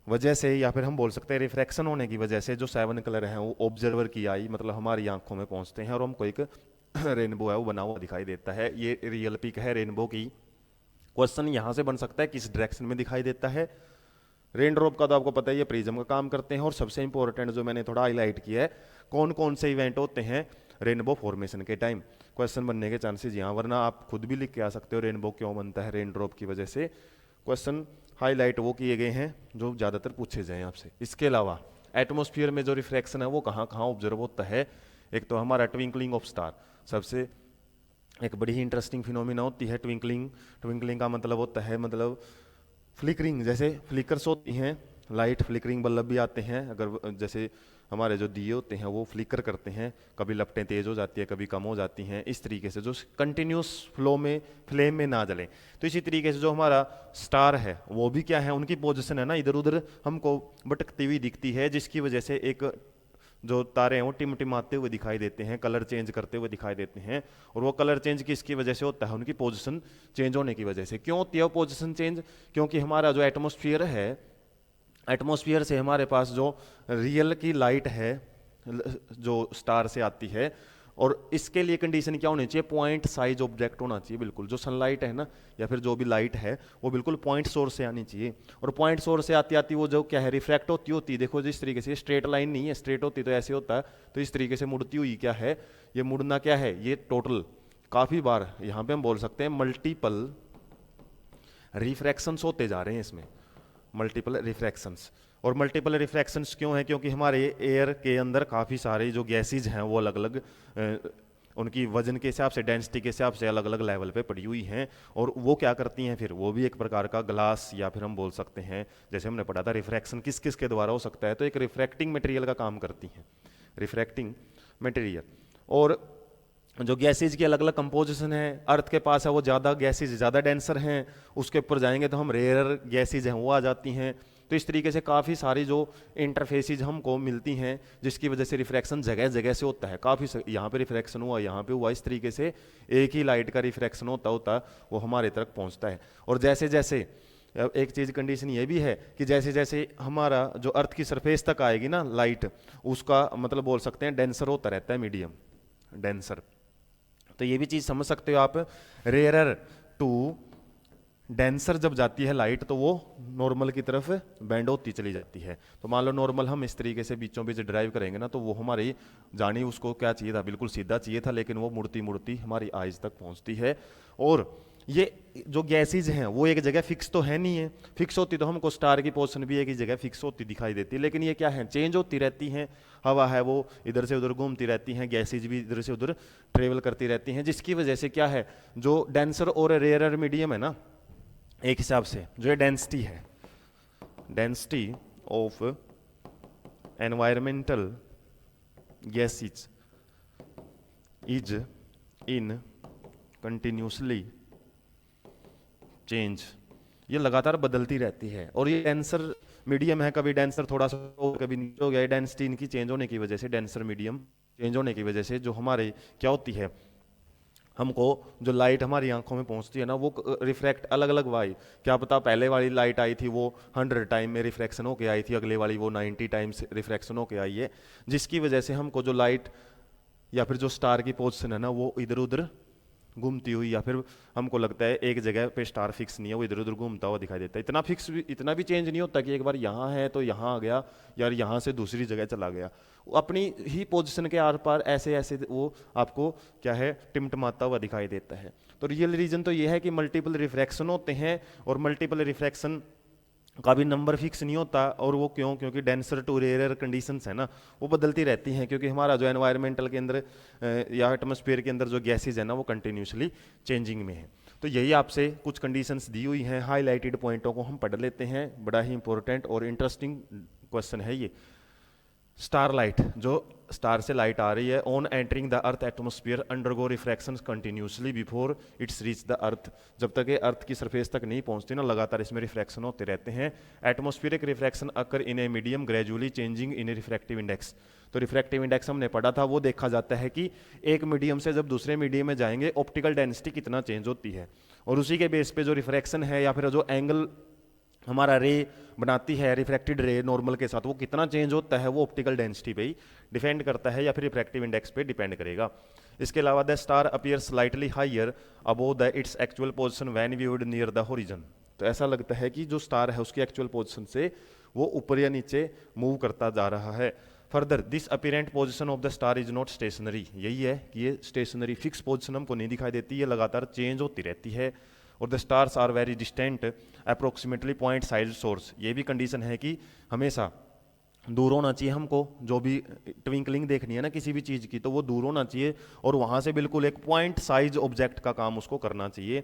वजह से, या फिर हम बोल सकते हैं रिफ्रैक्शन होने की वजह से, जो 7 कलर हैं वो ऑब्जर्वर की आई मतलब हमारी आंखों में पहुंचते हैं और हमको एक रेनबो है वो बना हुआ दिखाई देता है। ये रियल पिक है रेनबो की। क्वेश्चन यहाँ से बन सकता है किस डायरेक्शन में दिखाई देता है। रेन ड्रॉप का तो आपको पता है ये प्रिज्म का काम करते हैं। और सबसे इंपॉर्टेंट जो मैंने थोड़ा हाईलाइट किया है, कौन कौन से इवेंट होते हैं रेनबो फॉर्मेशन के टाइम। क्वेश्चन बनने के चांसेस यहाँ, वरना आप खुद भी लिख के आ सकते हो रेनबो क्यों बनता है रेन ड्रॉप की वजह से। क्वेश्चन हाईलाइट वो किए गए हैं जो ज़्यादातर पूछे जाएं आपसे। इसके अलावा एटमॉस्फेयर में जो रिफ्रैक्शन है वो कहाँ कहाँ ऑब्जर्व होता है। एक तो हमारा ट्विंकलिंग ऑफ स्टार, सबसे एक बड़ी ही इंटरेस्टिंग फिनोमिना होती है ट्विंकलिंग। ट्विंकलिंग का मतलब होता है मतलब फ्लिकरिंग, जैसे फ्लिकर्स होती हैं लाइट, फ्लिकरिंग बल्ब भी आते हैं। अगर जैसे हमारे जो दिए होते हैं वो फ्लिकर करते हैं, कभी लपटें तेज हो जाती है कभी कम हो जाती हैं, इस तरीके से जो कंटिन्यूस फ्लो में फ्लेम में ना जलें। तो इसी तरीके से जो हमारा स्टार है वो भी क्या है, उनकी पोजीशन है ना इधर उधर हमको भटकती हुई दिखती है, जिसकी वजह से एक जो तारे हैं वो टिमटिमाते हुए दिखाई देते हैं, कलर चेंज करते हुए दिखाई देते हैं। और वो कलर चेंज किसकी वजह से होता है, उनकी पोजीशन चेंज होने की वजह से। क्यों होती है वो पोजीशन चेंज, क्योंकि हमारा जो एटमॉस्फेयर है, एटमॉस्फेयर से हमारे पास जो रियल की लाइट है जो स्टार से आती है, और इसके लिए कंडीशन क्या होनी चाहिए, पॉइंट साइज ऑब्जेक्ट होना चाहिए बिल्कुल। जो सनलाइट है ना या फिर जो भी लाइट है वो बिल्कुल पॉइंट सोर्स से आनी चाहिए। और पॉइंट सोर्स से आती आती वो जो क्या है रिफ्रैक्ट होती देखो जिस तरीके से, स्ट्रेट लाइन नहीं है, स्ट्रेट होती तो ऐसे होता है, तो इस तरीके से मुड़ती हुई क्या है, ये मुड़ना क्या है, ये टोटल काफ़ी बार यहाँ पे हम बोल सकते हैं मल्टीपल रिफ्रैक्शंस होते जा रहे हैं इसमें, मल्टीपल रिफ्रैक्शंस। और मल्टीपल रिफ्रैक्शंस क्यों है, क्योंकि हमारे एयर के अंदर काफ़ी सारे जो गैसेज हैं वो अलग अलग उनकी वजन के हिसाब से, डेंसिटी के हिसाब से अलग अलग लेवल पे पड़ी हुई हैं। और वो क्या करती हैं फिर, वो भी एक प्रकार का ग्लास, या फिर हम बोल सकते हैं जैसे हमने पढ़ा था रिफ्रैक्शन किस किस के द्वारा हो सकता है, तो एक रिफ्रैक्टिंग मटेरियल का काम करती हैं, रिफ्रैक्टिंग मटेरियल। और जो गैसेज की अलग अलग कंपोजिशन है, अर्थ के पास है वो ज़्यादा गैसेज ज़्यादा डेंसर हैं, उसके ऊपर जाएंगे तो हम रेयर गैसेज हैं वो आ जाती हैं। तो इस तरीके से काफ़ी सारी जो इंटरफेसेज हमको मिलती हैं जिसकी वजह से रिफ्रैक्शन जगह जगह से होता है। काफ़ी यहाँ पे रिफ्रैक्शन हुआ, यहाँ पे हुआ, इस तरीके से एक ही लाइट का रिफ्रैक्शन होता होता वो हमारे तक पहुँचता है। और जैसे जैसे एक चीज़ कंडीशन ये भी है कि जैसे जैसे हमारा जो अर्थ की सरफेस तक आएगी ना लाइट, उसका मतलब बोल सकते हैं डेंसर होता रहता है, मीडियम डेंसर। तो ये भी चीज़ समझ सकते हो आप, रेयरर टू डेंसर जब जाती है लाइट तो वो नॉर्मल की तरफ बेंड होती चली जाती है। तो मान लो नॉर्मल हम इस तरीके से बीचों बीच ड्राइव करेंगे ना, तो वो हमारी जानी उसको क्या चाहिए था, बिल्कुल सीधा चाहिए था, लेकिन वो मुड़ती मुड़ती हमारी आइज तक पहुंचती है। और ये जो गैसेज हैं वो एक जगह फिक्स तो है नहीं है, फिक्स होती तो हमको स्टार की पोजीशन भी एक ही जगह फिक्स होती दिखाई देती है, लेकिन ये क्या है, चेंज होती रहती हैं। हवा है वो इधर से उधर घूमती रहती हैं, गैसेज भी इधर से उधर ट्रेवल करती रहती हैं, जिसकी वजह से क्या है, जो डेंसर और रेयरर मीडियम है ना, एक हिसाब से जो ये डेंसिटी है, density of environmental gases is in continuously change, ये लगातार बदलती रहती है। और ये डेंसर मीडियम है, कभी डेंसर थोड़ा सा कभी नीचे हो गया, डेंसिटी इनकी चेंज होने की वजह से, डेंसर मीडियम चेंज होने की वजह से जो हमारे क्या होती है, हमको जो लाइट हमारी आंखों में पहुंचती है ना वो रिफ्रैक्ट अलग अलग वाई, क्या पता पहले वाली लाइट आई थी वो 100 टाइम में रिफ्रैक्शन होके आई थी, अगले वाली वो 90 टाइम्स रिफ्रैक्शन होके आई है, जिसकी वजह से हमको जो लाइट या फिर जो स्टार की पोजीशन है ना वो इधर उधर घूमती हुई, या फिर हमको लगता है एक जगह पे स्टार फिक्स नहीं है, वो इधर उधर घूमता हुआ दिखाई देता है। इतना फिक्स भी, इतना भी चेंज नहीं होता कि एक बार यहाँ है तो यहाँ आ गया, यार यहाँ से दूसरी जगह चला गया, अपनी ही पोजीशन के आर पार ऐसे ऐसे वो आपको क्या है टिमटमाता हुआ दिखाई देता है। तो रियल रीजन तो ये है कि मल्टीपल रिफ्रैक्शन होते हैं, और मल्टीपल रिफ्रैक्शन का भी नंबर फिक्स नहीं होता। और वो क्यों, क्योंकि डेंसर टू रेयर कंडीशंस है ना वो बदलती रहती हैं, क्योंकि हमारा जो एनवायरमेंटल के अंदर या एटमॉस्फेयर के अंदर जो गैसेज है ना वो कंटिन्यूसली चेंजिंग में है। तो यही आपसे कुछ कंडीशंस दी हुई हैं, हाईलाइटेड पॉइंटों को हम पढ़ लेते हैं, बड़ा ही इंपॉर्टेंट और इंटरेस्टिंग क्वेश्चन है ये। स्टारलाइट जो स्टार से लाइट आ रही है, on entering the earth atmosphere undergo refraction continuously before it's reach the earth. जब तक ये अर्थ की सरफेस तक नहीं पहुंचती ना, लगातार इसमें रिफ्रैक्शन होते रहते हैं। Atmospheric refraction occur in a medium gradually changing in A refractive index. तो रिफ्रैक्टिव इंडेक्स हमने पढ़ा था, वो देखा जाता है कि एक मीडियम से जब दूसरे मीडियम में जाएंगे ऑप्टिकल डेंसिटी कितना चेंज होती है, और उसी के बेस पे जो रिफ्रैक्शन है या फिर जो एंगल हमारा रे बनाती है रिफ्रैक्टेड रे नॉर्मल के साथ, वो कितना चेंज होता है वो ऑप्टिकल डेंसिटी पे ही डिपेंड करता है या फिर रिफ्रैक्टिव इंडेक्स पे डिपेंड करेगा। इसके अलावा the star appear slightly higher above the its actual position when viewed near the horizon. तो ऐसा लगता है कि जो स्टार है उसकी एक्चुअल पोजीशन से वो ऊपर या नीचे मूव करता जा रहा है। Further this apparent position of the star is not stationary. यही है कि ये स्टेशनरी फिक्स पोजीशन हमको नहीं दिखाई देती, ये लगातार चेंज होती रहती है। और the stars are very distant approximately point size source. ये भी कंडीशन है कि हमेशा दूर होना चाहिए हमको, जो भी ट्विंकलिंग देखनी है ना किसी भी चीज़ की, तो वो दूर होना चाहिए और वहाँ से बिल्कुल एक पॉइंट साइज ऑब्जेक्ट का काम उसको करना चाहिए।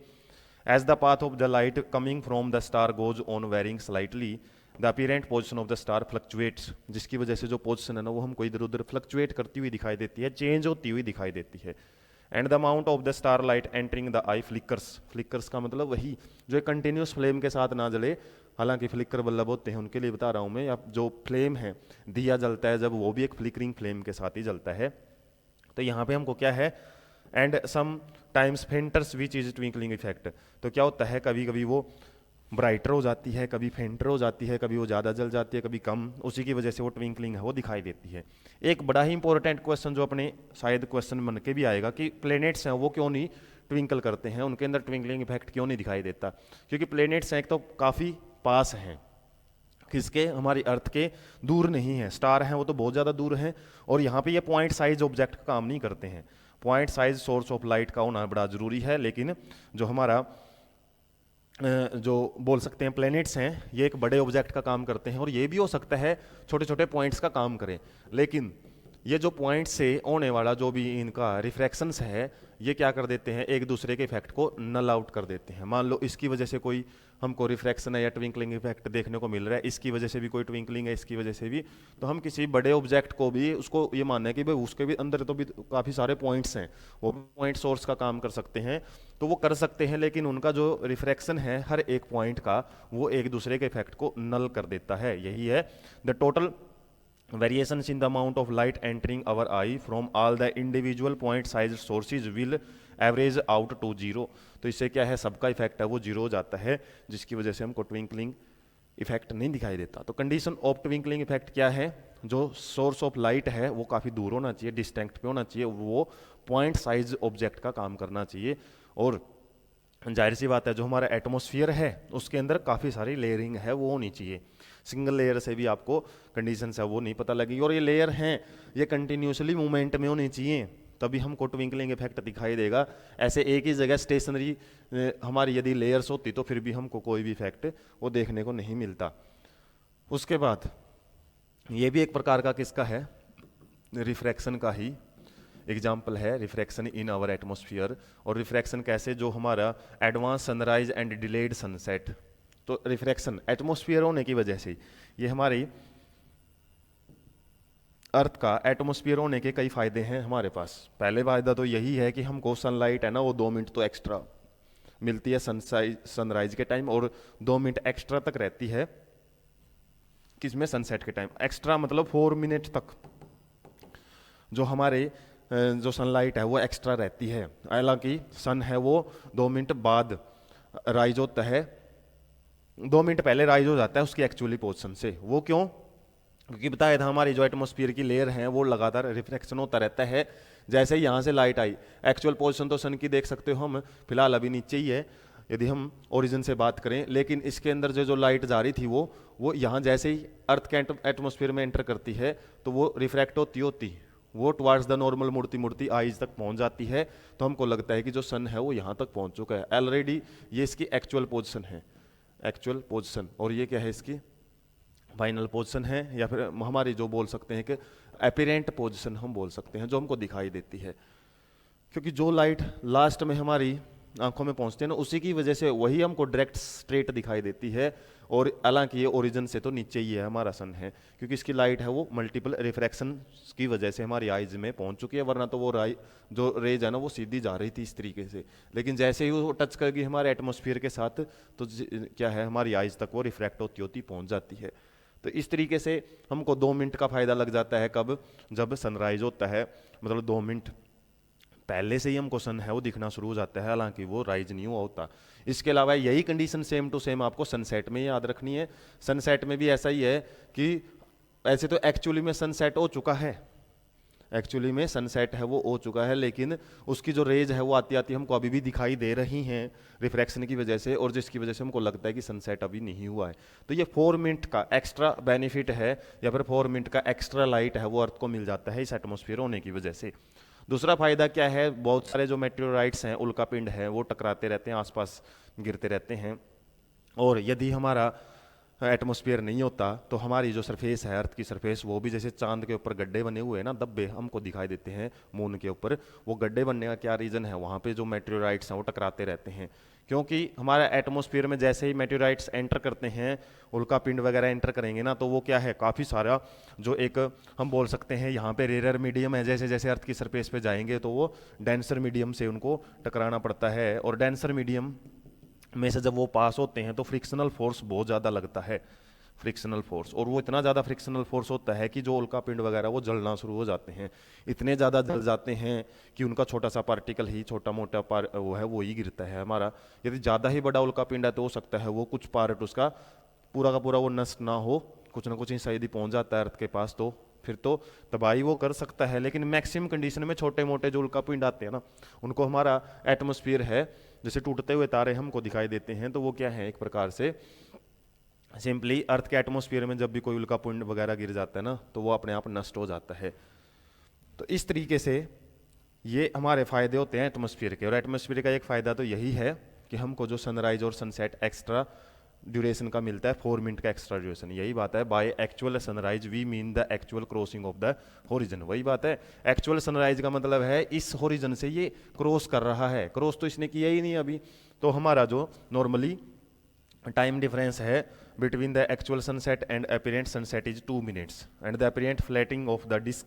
As the path of the light coming from the star goes on varying slightly the apparent position of the star fluctuates. जिसकी वजह से जो पोजिशन है ना वो हमको इधर उधर फ्लक्चुएट करती हुई दिखाई देती है, चेंज होती हुई दिखाई देती है। And the amount of the star light entering the I flickers. Flickers का मतलब वही जो कंटिन्यूस फ्लेम के साथ ना जले, हालांकि फ्लिकर बल्ब होते हैं उनके लिए बता रहा हूँ मैं, या जो फ्लेम है दिया जलता है जब, वो भी एक फ्लिकरिंग फ्लेम के साथ ही जलता है। तो यहाँ पे हमको क्या है, and sometimes fainters which is twinkling effect. तो क्या होता है, कभी कभी वो ब्राइटर हो जाती है, कभी फेंटर हो जाती है, कभी वो ज़्यादा जल जाती है, कभी कम, उसी की वजह से वो ट्विंकलिंग है वो दिखाई देती है। एक बड़ा ही इंपॉर्टेंट क्वेश्चन जो अपने शायद क्वेश्चन बन के भी आएगा कि प्लैनेट्स हैं वो क्यों नहीं ट्विंकल करते हैं, उनके अंदर ट्विंकलिंग इफेक्ट क्यों नहीं दिखाई देता। क्योंकि प्लैनेट्स हैं एक तो काफ़ी पास हैं, किसके, हमारी अर्थ के, दूर नहीं है। स्टार हैं वो तो बहुत ज़्यादा दूर हैं, और यहाँ पे ये पॉइंट साइज ऑब्जेक्ट का काम नहीं करते हैं। Point size source of light का होना बड़ा ज़रूरी है, लेकिन जो हमारा जो बोल सकते हैं प्लैनेट्स हैं, ये एक बड़े ऑब्जेक्ट का काम करते हैं, और ये भी हो सकता है छोटे छोटे पॉइंट्स का काम करें, लेकिन ये जो पॉइंट से होने वाला जो भी इनका रिफ्रैक्शंस है, ये क्या कर देते हैं, एक दूसरे के इफेक्ट को नल आउट कर देते हैं। मान लो इसकी वजह से कोई हमको रिफ्रैक्शन है या ट्विंकलिंग इफेक्ट देखने को मिल रहा है, इसकी वजह से भी कोई ट्विंकलिंग है, इसकी वजह से भी, तो हम किसी बड़े ऑब्जेक्ट को भी उसको ये मानना है कि भाई उसके भी अंदर तो भी काफ़ी सारे पॉइंट्स हैं, वो पॉइंट सोर्स का काम कर सकते हैं, तो वो कर सकते हैं, लेकिन उनका जो रिफ्रैक्शन है हर एक पॉइंट का, वो एक दूसरे के इफेक्ट को नल कर देता है। यही है the total variations in the amount of light entering our eye from all the individual point size sources will average out to 0। तो इससे क्या है, सबका इफेक्ट है वो जीरो हो जाता है, जिसकी वजह से हमको ट्विंकलिंग इफेक्ट नहीं दिखाई देता। तो कंडीशन ऑफ ट्विंकलिंग इफेक्ट क्या है, जो सोर्स ऑफ लाइट है वो काफ़ी दूर होना चाहिए, डिस्टेंट पे होना चाहिए, वो पॉइंट साइज ऑब्जेक्ट का काम करना चाहिए। और जाहिर सी बात है जो हमारा एटमॉस्फेयर है उसके अंदर काफ़ी सारी लेयरिंग है वो होनी चाहिए। सिंगल लेयर से भी आपको कंडीशन है वो नहीं पता लगेगी, और ये लेयर हैं ये कंटिन्यूसली मूवमेंट में होनी चाहिए, तभी हमको ट्विंकलिंग इफेक्ट दिखाई देगा। ऐसे एक ही जगह स्टेशनरी हमारी यदि लेयर्स होती तो फिर भी हमको कोई भी इफेक्ट वो देखने को नहीं मिलता। उसके बाद ये भी एक प्रकार का किसका है, रिफ्रैक्शन का ही एग्जाम्पल है, रिफ्रैक्शन इन आवर एटमॉस्फेयर। और रिफ्रैक्शन कैसे, जो हमारा advance sunrise and delayed sunset. तो रिफ्रैक्शन एटमॉस्फेयर होने की वजह से, ये हमारी अर्थ का एटमॉस्फेयर होने के कई फायदे हैं हमारे पास। पहले फायदा तो यही है कि हमको सनलाइट है ना वो 2 मिनट तो एक्स्ट्रा मिलती है सनराइज के टाइम, और 2 मिनट एक्स्ट्रा तक रहती है किसमें, सनसेट के टाइम। एक्स्ट्रा मतलब 4 मिनट तक जो हमारे जो सनलाइट है वो एक्स्ट्रा रहती है। हालांकि सन है वो 2 मिनट बाद राइज होता है, 2 मिनट पहले राइज हो जाता है उसकी एक्चुअली पोजीशन से। वो क्यों, क्योंकि बताया था हमारी जो एटमॉस्फेयर की लेयर है वो लगातार रिफ्लेक्शन होता रहता है। जैसे ही यहाँ से लाइट आई, एक्चुअल पोजीशन तो सन की देख सकते हो हम, फिलहाल अभी नीचे ही है यदि हम ओरिजिन से बात करें, लेकिन इसके अंदर जो लाइट जा रही थी वो यहाँ जैसे ही अर्थ के एटमॉस्फेयर में एंटर करती है तो वो रिफ्रैक्ट होती वो टुवार्ड्स द नॉर्मल मुड़ती आइज तक पहुंच जाती है। तो हमको लगता है कि जो सन है वो यहाँ तक पहुंच चुका है ऑलरेडी। ये इसकी एक्चुअल पोजीशन है, एक्चुअल पोजीशन, और ये क्या है, इसकी फाइनल पोजीशन है, या फिर हमारी जो बोल सकते हैं कि अपीरेंट पोजीशन हम बोल सकते हैं, जो हमको दिखाई देती है। क्योंकि जो लाइट लास्ट में हमारी आंखों में पहुंचते हैं ना, उसी की वजह से वही हमको डायरेक्ट स्ट्रेट दिखाई देती है। और हालांकि ये ओरिजिन से तो नीचे ही है हमारा सन है, क्योंकि इसकी लाइट है वो मल्टीपल रिफ्रैक्शन की वजह से हमारी आइज में पहुंच चुकी है, वरना तो वो जो रेज है ना वो सीधी जा रही थी इस तरीके से। लेकिन जैसे ही वो टच कर गई हमारे एटमोस्फियर के साथ, तो क्या है हमारी आइज तक वो रिफ्रैक्ट होती होती पहुंच जाती है। तो इस तरीके से हमको 2 मिनट का फायदा लग जाता है। कब? जब सनराइज होता है, मतलब 2 मिनट पहले से ही हमको सन है वो दिखना शुरू हो जाता है, हालांकि वो राइज नहीं हुआ होता। इसके अलावा यही कंडीशन सेम टू सेम आपको सनसेट में याद रखनी है। सनसेट में भी ऐसा ही है कि ऐसे तो एक्चुअली में सनसेट हो चुका है, एक्चुअली में सनसेट है वो हो चुका है, लेकिन उसकी जो रेज है वो आती आती हमको अभी भी दिखाई दे रही हैं रिफ्रैक्शन की वजह से, और जिसकी वजह से हमको लगता है कि सनसेट अभी नहीं हुआ है। तो ये 4 मिनट का एक्स्ट्रा बेनिफिट है, या फिर 4 मिनट का एक्स्ट्रा लाइट है वो अर्थ को मिल जाता है इस एटमोस्फियर होने की वजह से। दूसरा फायदा क्या है, बहुत सारे जो मेटेओराइट्स हैं, उल्का पिंड है, वो टकराते रहते हैं, आसपास गिरते रहते हैं। और यदि हमारा एटमोस्फियर नहीं होता तो हमारी जो सरफेस है अर्थ की सरफेस, वो भी जैसे चांद के ऊपर गड्ढे बने हुए हैं ना, धब्बे हमको दिखाई देते हैं मून के ऊपर, वो गड्ढे बनने का क्या रीज़न है, वहाँ पे जो मेटेओराइट्स हैं वो टकराते रहते हैं। क्योंकि हमारा एटमोस्फियर में जैसे ही मेटेओराइट्स एंटर करते हैं, उल्का पिंड वगैरह एंटर करेंगे ना, तो वो क्या है काफ़ी सारा जो एक हम बोल सकते हैं यहाँ पे रेयर मीडियम है, जैसे जैसे अर्थ की सरफेस पे जाएंगे तो वो डेंसर मीडियम से उनको टकराना पड़ता है। और डेंसर मीडियम में से जब वो पास होते हैं तो फ्रिक्शनल फोर्स बहुत ज़्यादा लगता है, फ्रिक्शनल फोर्स, और वो इतना ज़्यादा फ्रिक्शनल फोर्स होता है कि जो उल्का पिंड वगैरह वो जलना शुरू हो जाते हैं, इतने ज़्यादा जल जाते हैं कि उनका छोटा सा पार्टिकल ही, छोटा मोटा वो है वो ही गिरता है हमारा। यदि ज़्यादा ही बड़ा उल्का पिंड है तो हो सकता है वो कुछ पार्ट उसका पूरा का पूरा वो नष्ट ना हो, कुछ ना कुछ ही शायद ही पहुँच जाता है अर्थ के पास, तो फिर तो तबाही वो कर सकता है। लेकिन मैक्सिमम कंडीशन में छोटे मोटे जो उल्का पिंड आते हैं ना, उनको हमारा एटमोस्फियर है, जैसे टूटते हुए तारे हमको दिखाई देते हैं, तो वो क्या है एक प्रकार से सिंपली अर्थ के एटमोस्फियर में जब भी कोई उल्का पिंड वगैरह गिर जाता है ना, तो वो अपने आप नष्ट हो जाता है। तो इस तरीके से ये हमारे फायदे होते हैं एटमोस्फियर के। और एटमोस्फियर का एक फ़ायदा तो यही है कि हमको जो सनराइज और सनसेट एक्स्ट्रा ड्यूरेशन का मिलता है, 4 मिनट का एक्स्ट्रा ड्यूरेशन। यही बात है, by actual sunrise we mean the actual crossing of the horizon. वही बात है, एक्चुअल सनराइज का मतलब है इस होरिजन से ये क्रॉस कर रहा है, क्रॉस तो इसने किया ही नहीं अभी। तो हमारा जो नॉर्मली टाइम डिफरेंस है between the actual sunset and apparent sunset is 2 minutes, and the apparent flattening of the disc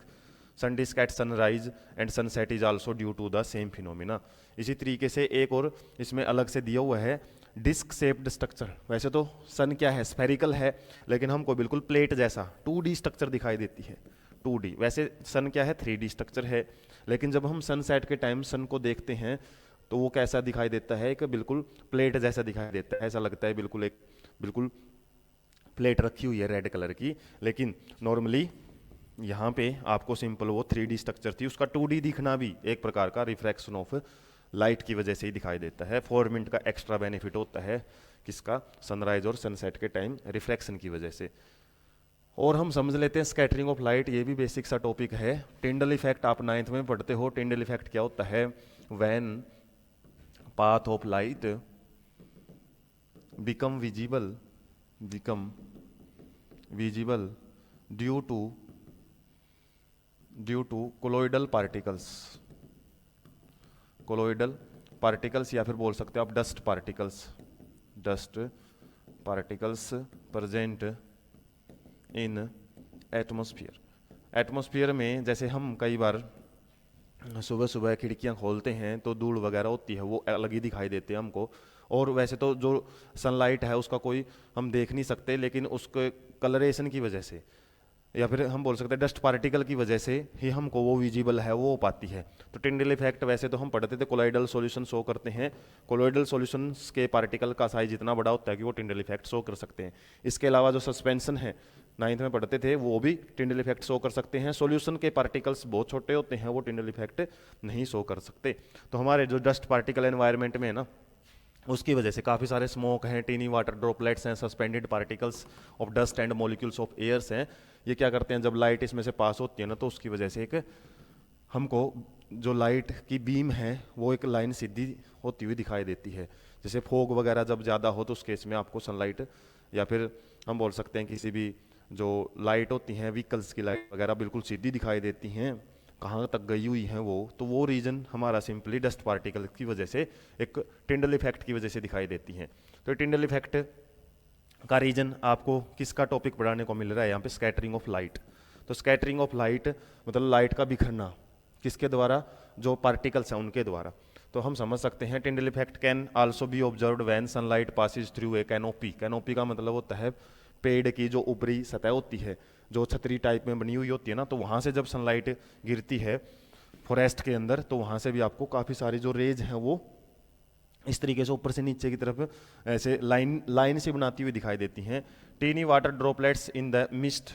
sun disc at sunrise and sunset is also due to the same phenomena. इसी तरीके से एक और इसमें अलग से दिया हुआ है डिस्क शेप्ड स्ट्रक्चर। वैसे तो सन क्या है, स्फेरिकल है, लेकिन हमको बिल्कुल प्लेट जैसा 2D स्ट्रक्चर दिखाई देती है, 2D। वैसे सन क्या है, 3D स्ट्रक्चर है, लेकिन जब हम सनसेट के टाइम सन को देखते हैं तो वो कैसा दिखाई देता है, एक बिल्कुल प्लेट जैसा दिखाई देता है, ऐसा लगता है बिल्कुल एक बिल्कुल प्लेट रखी हुई है रेड कलर की। लेकिन नॉर्मली यहाँ पे आपको सिंपल वो 3D स्ट्रक्चर थी, उसका 2D दिखना भी एक प्रकार का रिफ्रैक्शन ऑफ लाइट की वजह से ही दिखाई देता है। 4 मिनट का एक्स्ट्रा बेनिफिट होता है किसका, सनराइज और सनसेट के टाइम रिफ्रैक्शन की वजह से। और हम समझ लेते हैं स्कैटरिंग ऑफ लाइट, ये भी बेसिक सा टॉपिक है। टिंडल इफेक्ट आप 9th में पढ़ते हो। टिंडल इफेक्ट क्या होता है, when path of light become visible due to colloidal particles, या फिर बोल सकते हो आप dust particles present in atmosphere में। जैसे हम कई बार सुबह सुबह खिड़कियां खोलते हैं तो धूल वगैरह होती है, वो अलग ही दिखाई देते हैं हमको। और वैसे तो जो सनलाइट है उसका कोई हम देख नहीं सकते, लेकिन उसके कलरेशन की वजह से, या फिर हम बोल सकते हैं डस्ट पार्टिकल की वजह से ही हमको वो विजिबल है वो हो पाती है। तो टिंडल इफेक्ट वैसे तो हम पढ़ते थे कोलॉइडल सॉल्यूशन शो करते हैं, कोलॉइडल सॉल्यूशंस के पार्टिकल का साइज इतना बड़ा होता है कि वो टिंडल इफेक्ट शो कर सकते हैं। इसके अलावा जो सस्पेंशन है 9th में पढ़ते थे, वो भी टिंडल इफेक्ट शो कर सकते हैं। सॉल्यूशन के पार्टिकल्स बहुत छोटे होते हैं, वो टिंडल इफेक्ट नहीं शो कर सकते। तो हमारे जो डस्ट पार्टिकल एनवायरनमेंट में है ना, उसकी वजह से काफ़ी सारे स्मोक हैं, टीनी वाटर ड्रॉपलेट्स हैं, suspended particles of dust and molecules of airs हैं। ये क्या करते हैं, जब लाइट इसमें से पास होती है ना, तो उसकी वजह से एक हमको जो लाइट की बीम है वो एक लाइन सीधी होती हुई दिखाई देती है। जैसे फोग वगैरह जब ज़्यादा हो तो उस केस में आपको सनलाइट, या फिर हम बोल सकते हैं किसी भी जो लाइट होती हैं व्हीकल्स की लाइट वगैरह बिल्कुल सीधी दिखाई देती हैं। कहाँ तक गई हुई हैं तो वो रीजन हमारा सिंपली डस्ट पार्टिकल की वजह से, एक टिंडल इफेक्ट की वजह से दिखाई देती हैं। तो टिंडल इफेक्ट का रीजन आपको किसका टॉपिक पढ़ाने को मिल रहा है यहाँ पे, स्कैटरिंग ऑफ लाइट। तो स्कैटरिंग ऑफ लाइट मतलब लाइट का बिखरना, किसके द्वारा, जो पार्टिकल्स हैं उनके द्वारा। तो हम समझ सकते हैं Tyndall effect can also be observed when sunlight passes through a canopy. Canopy का मतलब होता है पेड़ की जो ऊपरी सतह होती है, जो छतरी टाइप में बनी हुई होती है ना, तो वहाँ से जब सनलाइट गिरती है फॉरेस्ट के अंदर, तो वहाँ से भी आपको काफ़ी सारी जो रेज हैं वो इस तरीके से ऊपर से नीचे की तरफ ऐसे लाइन से बनाती हुई दिखाई देती हैं। Tiny water droplets in the mist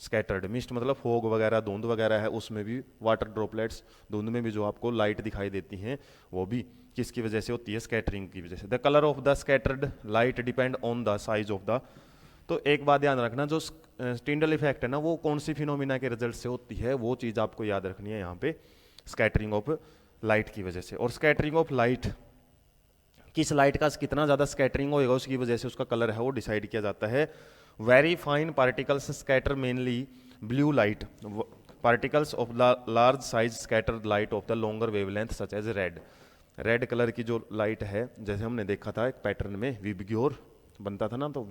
scattered. Mist मतलब फोग वगैरह, धुंध वगैरह है, उसमें भी वाटर ड्रॉपलेट्स, धुंध में भी जो आपको लाइट दिखाई देती हैं वो भी किसकी वजह से होती है, स्कैटरिंग की वजह से। The colour of the scattered light depend on the size of the. तो एक बात ध्यान रखना, जो टिंडल इफेक्ट है ना वो कौन सी फिनोमिना के रिजल्ट से होती है, वो चीज़ आपको याद रखनी है यहाँ पे, स्कैटरिंग ऑफ लाइट की वजह से। और स्कैटरिंग ऑफ लाइट, किस लाइट का कितना ज़्यादा स्कैटरिंग होएगा उसकी वजह से उसका कलर है वो डिसाइड किया जाता है। Very fine particles scatter mainly blue light, particles of the large size scattered light of the longer wavelength such as red. Red colour की जो लाइट है, जैसे हमने देखा था एक पैटर्न में विबग्योर बनता था ना, तो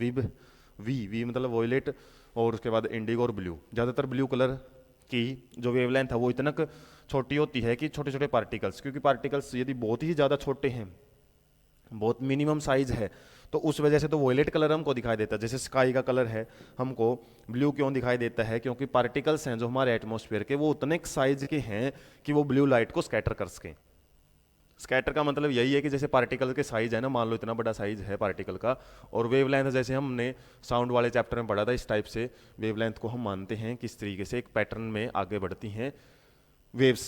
वी मतलब वॉयलेट, और उसके बाद इंडिगो और ब्लू। ज़्यादातर ब्लू कलर की जो वेवलेंथ है वो इतना छोटी होती है कि छोटे छोटे पार्टिकल्स, क्योंकि पार्टिकल्स यदि बहुत ही ज़्यादा छोटे हैं, बहुत मिनिमम साइज है, तो उस वजह से तो वॉयलेट कलर हमको दिखाई देता है। जैसे स्काई का कलर है, हमको ब्लू क्यों दिखाई देता है, क्योंकि पार्टिकल्स हैं जो हमारे एटमॉस्फेयर के वो उतने साइज के हैं कि वो ब्लू लाइट को स्कैटर कर सकें। स्कैटर का मतलब यही है कि जैसे पार्टिकल के साइज है ना, मान लो इतना बड़ा साइज है पार्टिकल का, और वेवलेंथ जैसे हमने साउंड वाले चैप्टर में पढ़ा था, इस टाइप से वेवलेंथ को हम मानते हैं किस तरीके से एक पैटर्न में आगे बढ़ती हैं वेव्स।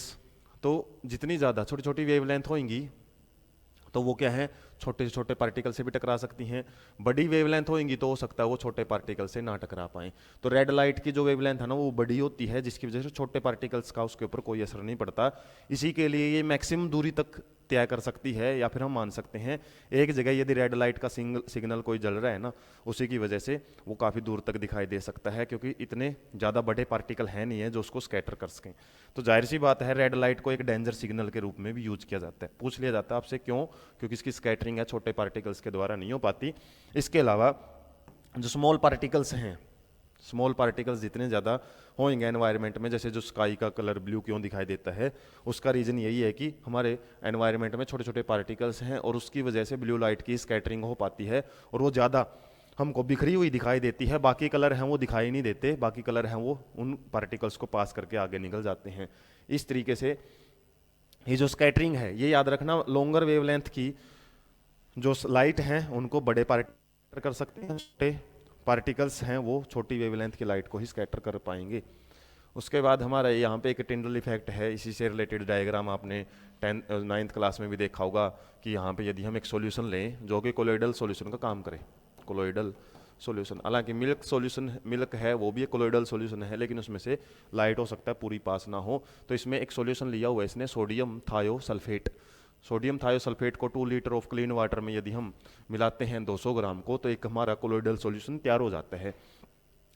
तो जितनी ज़्यादा छोटी छोटी वेवलेंथ होंगी तो वो क्या है, छोटे से छोटे पार्टिकल से भी टकरा सकती हैं। बड़ी वेवलेंथ होगी तो हो सकता है वो छोटे पार्टिकल से ना टकरा पाएं। तो रेड लाइट की जो वेवलेंथ है ना वो बड़ी होती है, जिसकी वजह से छोटे पार्टिकल्स का उसके ऊपर कोई असर नहीं पड़ता। इसी के लिए ये मैक्सिमम दूरी तक तय कर सकती है, या फिर हम मान सकते हैं एक जगह यदि रेड लाइट का सिग्नल कोई जल रहा है ना, उसी की वजह से वो काफ़ी दूर तक दिखाई दे सकता है, क्योंकि इतने ज़्यादा बड़े पार्टिकल हैं नहीं है जो उसको स्कैटर कर सकें। तो जाहिर सी बात है रेड लाइट को एक डेंजर सिग्नल के रूप में भी यूज किया जाता है। पूछ लिया जाता है आपसे क्यों, क्योंकि इसकी स्कैटरिंग है छोटे पार्टिकल्स के द्वारा नहीं हो पाती। इसके अलावा जो स्मॉल पार्टिकल्स हैं, स्मॉल पार्टिकल्स जितने ज़्यादा होंगे एनवायरनमेंट में, जैसे जो स्काई का कलर ब्लू क्यों दिखाई देता है, उसका रीज़न यही है कि हमारे एनवायरनमेंट में छोटे छोटे पार्टिकल्स हैं और उसकी वजह से ब्लू लाइट की स्कैटरिंग हो पाती है और वो ज़्यादा हमको बिखरी हुई दिखाई देती है। बाकी कलर हैं वो दिखाई नहीं देते, बाकी कलर हैं वो उन पार्टिकल्स को पास करके आगे निकल जाते हैं। इस तरीके से ये जो स्कैटरिंग है, ये याद रखना, लॉन्गर वेवलेंथ की जो लाइट हैं उनको बड़े पार्टिकल कर सकते हैं, छोटे पार्टिकल्स हैं वो छोटी वेवलेंथ की लाइट को ही स्कैटर कर पाएंगे। उसके बाद हमारा यहाँ पे एक टिंडल इफेक्ट है, इसी से रिलेटेड डायग्राम आपने 9th क्लास में भी देखा होगा कि यहाँ पे यदि हम एक सॉल्यूशन लें जो कि कोलोइडल सॉल्यूशन का काम करे, कोलोइडल सॉल्यूशन, हालांकि मिल्क है वो भी एक कोलोइडल सॉल्यूशन है, लेकिन उसमें से लाइट हो सकता है पूरी पास ना हो। तो इसमें एक सॉल्यूशन लिया हुआ है इसने, सोडियम थायोसल्फेट। सोडियम थायोसल्फेट को 2 लीटर ऑफ क्लीन वाटर में यदि हम मिलाते हैं 200 ग्राम को, तो एक हमारा कोलोइडल सॉल्यूशन तैयार हो जाता है।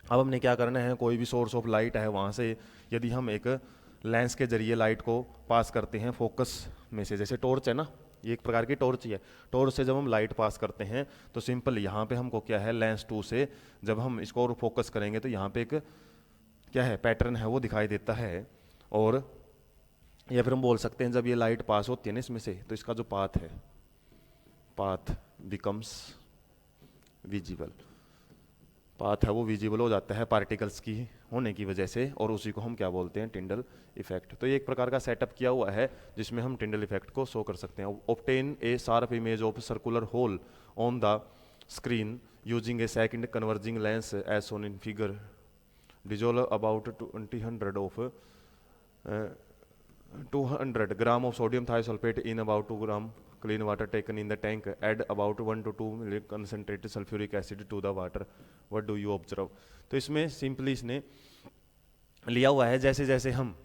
अब हमने क्या करना है, कोई भी सोर्स ऑफ लाइट है वहाँ से यदि हम एक लेंस के जरिए लाइट को पास करते हैं फोकस में से, जैसे टॉर्च है ना, ये एक प्रकार की टॉर्च ही है, टॉर्च से जब हम लाइट पास करते हैं तो सिंपल यहाँ पे हमको क्या है, लेंस 2 से जब हम इसको और फोकस करेंगे तो यहाँ पे एक क्या है, पैटर्न है वो दिखाई देता है। और या फिर हम बोल सकते हैं जब ये लाइट पास होती है ना इसमें से, तो इसका जो पाथ है, पाथ बिकम्स विजिबल, पाथ है वो विजिबल हो जाता है पार्टिकल्स की होने की वजह से, और उसी को हम क्या बोलते हैं, टिंडल इफेक्ट। तो ये एक प्रकार का सेटअप किया हुआ है जिसमें हम टिंडल इफेक्ट को शो कर सकते हैं। Obtain a sharp image of circular hole on the screen using a second converging lens as shown in figure, dissolve about 200 of 200 gram of sodium thiosulfate in about 2 gram clean water taken in the tank. Add about 1 to 2 ml concentrated sulfuric acid to the water. What do you observe? तो इसमें simply इसने लिया हुआ है, जैसे जैसे हम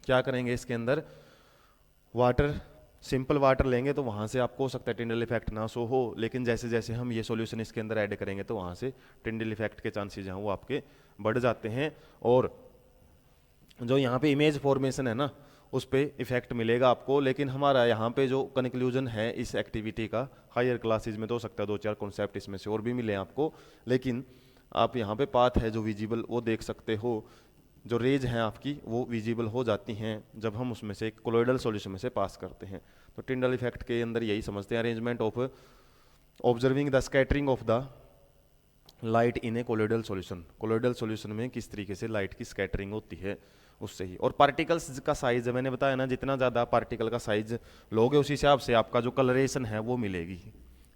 क्या करेंगे इसके अंदर वाटर, सिंपल वाटर लेंगे तो वहाँ से आपको हो सकता है टिंडल इफेक्ट ना शो हो, लेकिन जैसे जैसे हम ये सॉल्यूशन इसके अंदर ऐड करेंगे तो वहाँ से टिंडल इफेक्ट के चांसेस हैं वो आपके बढ़ जाते हैं। और जो यहाँ पे इमेज फॉर्मेशन है ना उस पे इफेक्ट मिलेगा आपको, लेकिन हमारा यहाँ पे जो कंक्लूजन है इस एक्टिविटी का, हायर क्लासेस में तो हो सकता है 2-4 कॉन्सेप्ट इसमें से और भी मिले आपको, लेकिन आप यहाँ पे पाथ है जो विजिबल वो देख सकते हो, जो रेज हैं आपकी वो विजिबल हो जाती हैं जब हम उसमें से कोलोइडल सॉल्यूशन में से पास करते हैं। तो टिंडल इफेक्ट के अंदर यही समझते हैं, arrangement of observing the scattering of the light in A colloidal solution. Colloidal solution में किस तरीके से लाइट की स्कैटरिंग होती है उससे ही। और पार्टिकल्स का साइज मैंने बताया ना, जितना ज़्यादा पार्टिकल का साइज लोगे उसी हिसाब से आपका जो कलरेशन है वो मिलेगी।